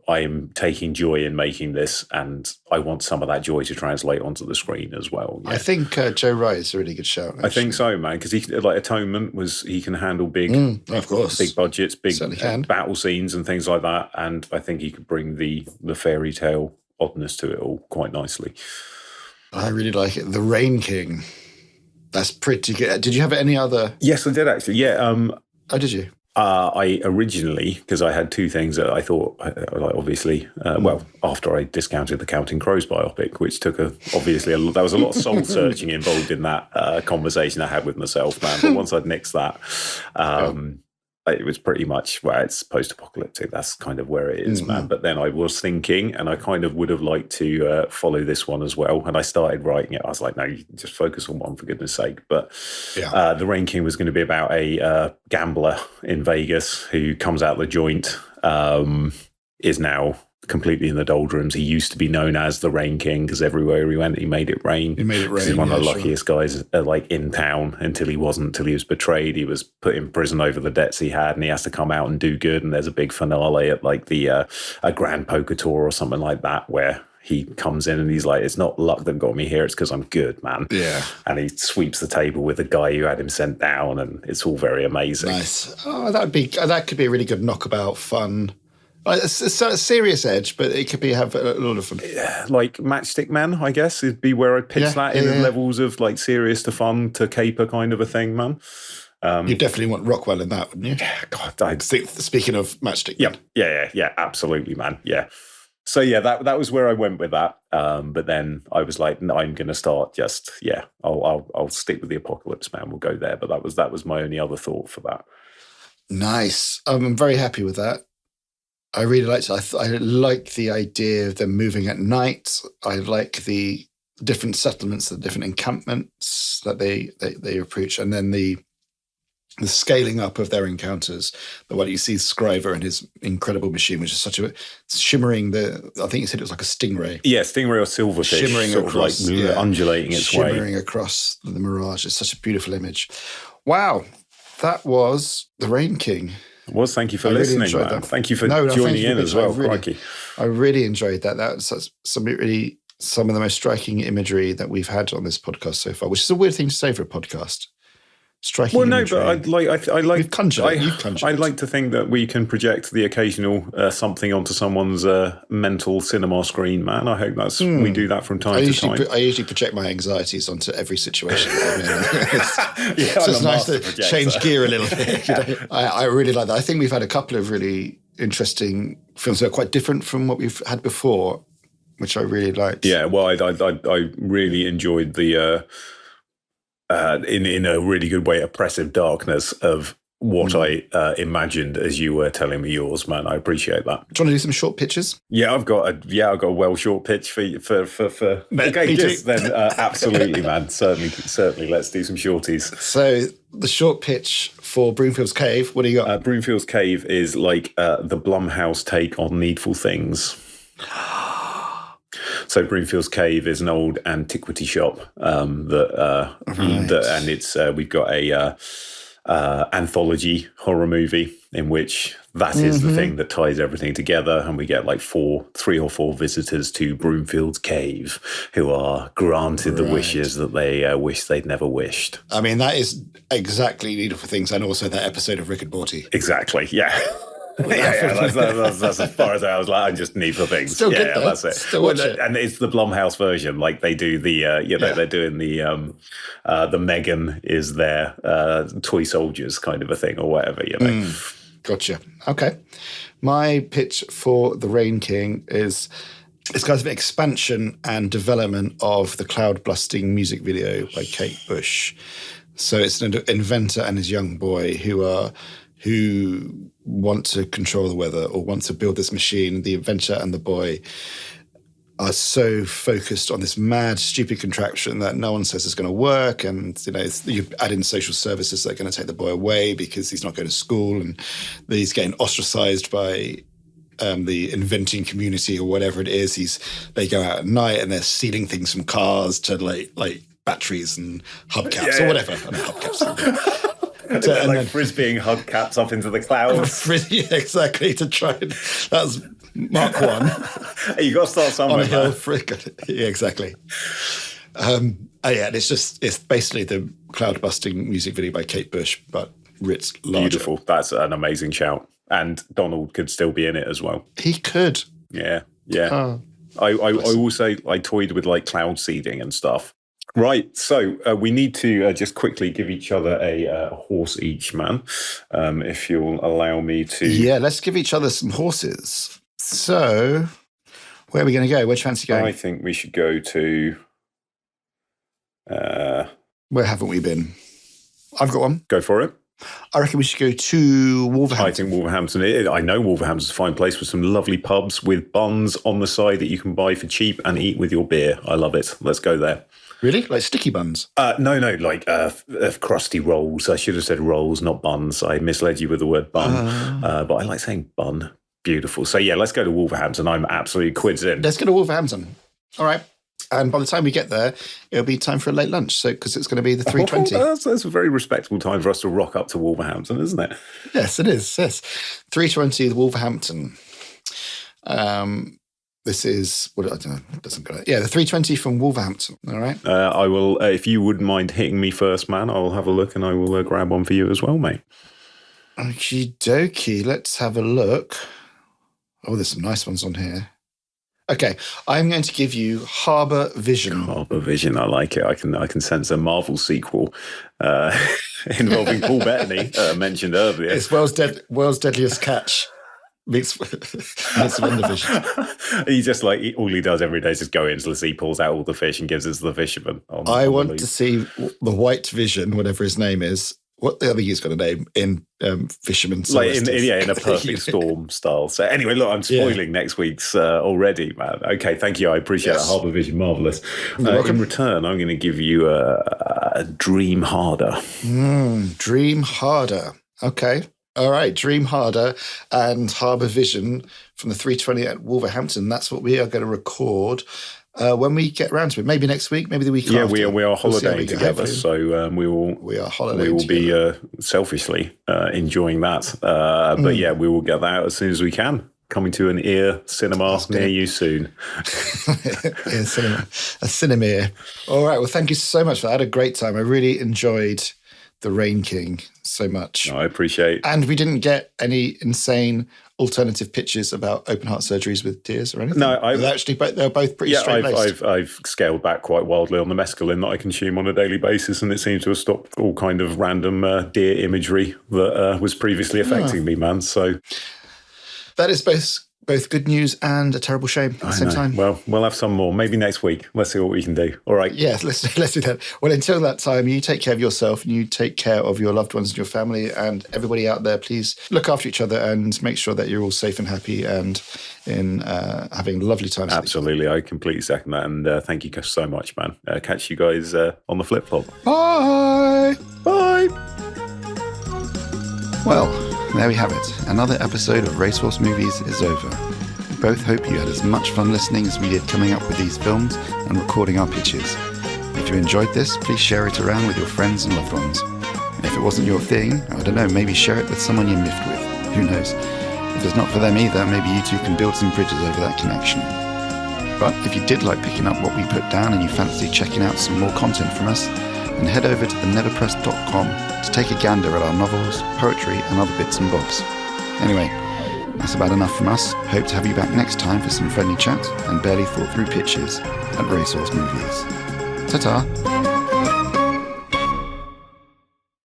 Speaker 1: I am taking joy in making this, and I want some of that joy to translate onto the screen as well. Yeah.
Speaker 2: I think Joe Wright is a really good shout. Actually.
Speaker 1: I think so, man, because Atonement he can handle big,
Speaker 2: of course,
Speaker 1: big budgets, big battle scenes and things like that, and I think he could bring the fairy tale oddness to it all quite nicely.
Speaker 2: I really like it. The Rain King. That's pretty good. Did you have any other?
Speaker 1: Yes, I did actually. Yeah.
Speaker 2: Oh, did you?
Speaker 1: I originally, because I had two things that I thought, obviously, after I discounted the Counting Crows biopic, which took there was a lot of soul searching involved in that conversation I had with myself, man. But once I'd nixed that, it was pretty much it's post-apocalyptic. That's kind of where it is, man. But then I was thinking, and I kind of would have liked to follow this one as well. And I started writing it. I was like, no, you just focus on one for goodness sake. But The Rain King was going to be about a gambler in Vegas who comes out the joint, is now completely in the doldrums. He used to be known as the Rain King because everywhere he went, he made it rain. He's one of the luckiest guys in town until he wasn't, until he was betrayed. He was put in prison over the debts he had, and he has to come out and do good. And there's a big finale at a grand poker tour or something like that where he comes in and he's like, it's not luck that got me here, it's because I'm good, man.
Speaker 2: Yeah.
Speaker 1: And he sweeps the table with the guy who had him sent down, and it's all very amazing.
Speaker 2: Nice. Oh, that could be a really good knockabout fun. It's a serious edge, but it could have a lot of fun.
Speaker 1: Like Matchstick Men, I guess, would be where I'd pitch that in levels of like serious to fun to caper kind of a thing, man.
Speaker 2: You definitely want Rockwell in that, wouldn't you?
Speaker 1: Yeah, God.
Speaker 2: Speaking of Matchstick Men.
Speaker 1: Yeah, absolutely, man. Yeah. So yeah, that was where I went with that. But then I was like, no, I'm going to start I'll stick with the Apocalypse Man. We'll go there. But that was my only other thought for that.
Speaker 2: Nice. I'm very happy with that. I really liked it. I like the idea of them moving at night. I like the different settlements, the different encampments that they approach, and then the scaling up of their encounters. The one you see Scriver and his incredible machine, which is such a shimmering. I think you said it was like a stingray.
Speaker 1: Yeah, stingray or silverfish,
Speaker 2: shimmering across,
Speaker 1: undulating its way,
Speaker 2: shimmering across the mirage. It's such a beautiful image. Wow, that was The Rain King.
Speaker 1: Thank you for listening, man. Thank you for joining in as well. Crikey.
Speaker 2: I really enjoyed that. That was some of the most striking imagery that we've had on this podcast so far, which is a weird thing to say for a podcast. Striking imagery.
Speaker 1: But You've conjured
Speaker 2: it.
Speaker 1: I'd like to think that we can project the occasional something onto someone's mental cinema screen, man. I hope we do that from time to time.
Speaker 2: I usually project my anxieties onto every situation.
Speaker 1: It's
Speaker 2: just nice to change gear a little bit. I really like that. I think we've had a couple of really interesting films that are quite different from what we've had before, which I really liked.
Speaker 1: Yeah, well, I really enjoyed the... in a really good way, oppressive darkness of what I imagined as you were telling me yours, man. I appreciate that.
Speaker 2: Do you want to do some short pitches?
Speaker 1: Yeah, I've got a well short pitch for okay, just then absolutely, man. Certainly. Let's do some shorties. So
Speaker 2: the short pitch for Broomfield's Cave. What do you got?
Speaker 1: Broomfield's Cave is like the Blumhouse take on Needful Things. So Broomfield's Cave is an old antiquity shop and it's we've got a anthology horror movie in which that is the thing that ties everything together, and we get like 3 or 4 visitors to Broomfield's Cave who are granted the wishes that they wish they'd never wished.
Speaker 2: I mean, that is exactly Needful Things, and also that episode of Rick and Morty.
Speaker 1: Exactly, yeah. That's as far as I was like, I just need for things.
Speaker 2: Still good, though.
Speaker 1: That's it.
Speaker 2: Still watch it.
Speaker 1: And it's the Blumhouse version. Like they do they're doing the Megan is their toy soldiers kind of a thing or whatever,
Speaker 2: Gotcha. Okay. My pitch for The Rain King is it's kind of an expansion and development of the Cloud Blasting music video by Kate Bush. So it's an inventor and his young boy who want to control the weather or want to build this machine. The inventor and the boy are so focused on this mad, stupid contraption that no one says is going to work. And, you add in social services that are going to take the boy away because he's not going to school and he's getting ostracized by the inventing community or whatever it is. They go out at night and they're stealing things from cars to like batteries and hubcaps or whatever. I know, hubcaps.
Speaker 1: Like frisbeeing hubcaps up into the clouds.
Speaker 2: Yeah, exactly. To try and that's Mark 1.
Speaker 1: Hey, you got to start somewhere.
Speaker 2: On a hill. Yeah, exactly. It's basically the cloud busting music video by Kate Bush, but writ larger.
Speaker 1: Beautiful. That's an amazing shout. And Donald could still be in it as well.
Speaker 2: He could.
Speaker 1: Yeah. I will say I toyed with like cloud seeding and stuff. Right, so we need to just quickly give each other a horse each, man, if you'll allow me to. Yeah,
Speaker 2: let's give each other some horses. So, where are we going to go? Where do you fancy going?
Speaker 1: I think we should go to...
Speaker 2: where haven't we been? I've got one.
Speaker 1: Go for it.
Speaker 2: I reckon we should go to Wolverhampton.
Speaker 1: I think Wolverhampton. I know Wolverhampton's a fine place with some lovely pubs with buns on the side that you can buy for cheap and eat with your beer. I love it. Let's go there.
Speaker 2: Really? Like sticky buns?
Speaker 1: No, like crusty rolls. I should have said rolls, not buns. I misled you with the word bun. But I like saying bun. Beautiful. So yeah, let's go to Wolverhampton. I'm absolutely quids in.
Speaker 2: Let's go to Wolverhampton. All right. And by the time we get there, it'll be time for a late lunch. So because it's going to be the 3:20.
Speaker 1: That's a very respectable time for us to rock up to Wolverhampton, isn't it?
Speaker 2: Yes, it is. Yes, 3:20 Wolverhampton. This is what I don't know. It doesn't go. Yeah, the 3:20 from Wolverhampton. All right.
Speaker 1: I will. If you wouldn't mind hitting me first, man, I'll have a look and I will grab one for you as well, mate.
Speaker 2: Okie dokie. Let's have a look. Oh, there's some nice ones on here. Okay, I'm going to give you Harbour Vision.
Speaker 1: Harbour Vision, I like it. I can sense a Marvel sequel involving Paul Bettany, mentioned earlier.
Speaker 2: It's World's Deadliest Catch. Meets WandaVision.
Speaker 1: He just all he does every day is just go into the sea, pulls out all the fish and gives it to the fisherman.
Speaker 2: I want to see the White Vision, whatever his name is. What the other he's got a name in Fisherman.
Speaker 1: In a Perfect Storm style. So anyway, look, I'm spoiling next week's already, man. Okay, thank you. I appreciate that. Harbour Vision, marvellous. In return, I'm going to give you a Dream Harder.
Speaker 2: Dream Harder. Okay. All right, Dream Harder and Harbour Vision from the 3:20 at Wolverhampton. That's what we are going to record when we get around to it. Maybe next week, maybe the week after.
Speaker 1: Yeah, we are holidaying together, so we will be selfishly enjoying that. But yeah, we will get that out as soon as we can. Coming to an ear cinema near you soon.
Speaker 2: A cinema. All right, well, thank you so much for that. I had a great time. I really enjoyed The Rain King so much.
Speaker 1: No, I appreciate.
Speaker 2: And we didn't get any insane alternative pitches about open heart surgeries with tears or anything.
Speaker 1: No,
Speaker 2: they're both pretty straight-laced.
Speaker 1: I've scaled back quite wildly on the mescaline that I consume on a daily basis, and it seems to have stopped all kind of random deer imagery that was previously affecting me, man. So
Speaker 2: that is both good news and a terrible shame at the same time.
Speaker 1: Well, we'll have some more. Maybe next week. Let's see what we can do. All right.
Speaker 2: Yeah, let's do that. Well, until that time, you take care of yourself and you take care of your loved ones and your family and everybody out there. Please look after each other and make sure that you're all safe and happy and in having lovely times.
Speaker 1: Absolutely. I completely second that. And thank you so much, man. Catch you guys on the flip-flop.
Speaker 2: Bye.
Speaker 1: Bye.
Speaker 2: Well, there we have it. Another episode of Racehorse Movies is over. We both hope you had as much fun listening as we did coming up with these films and recording our pitches. If you enjoyed this, please share it around with your friends and loved ones. And if it wasn't your thing, I don't know, maybe share it with someone you miffed with. Who knows? If it's not for them either, maybe you two can build some bridges over that connection. But if you did like picking up what we put down and you fancy checking out some more content from us, then head over to TheNeverPress.com to take a gander at our novels, poetry and other bits and bobs. Anyway, that's about enough from us. Hope to have you back next time for some friendly chat and barely thought through pitches at Racehorse Movies. Ta-ta!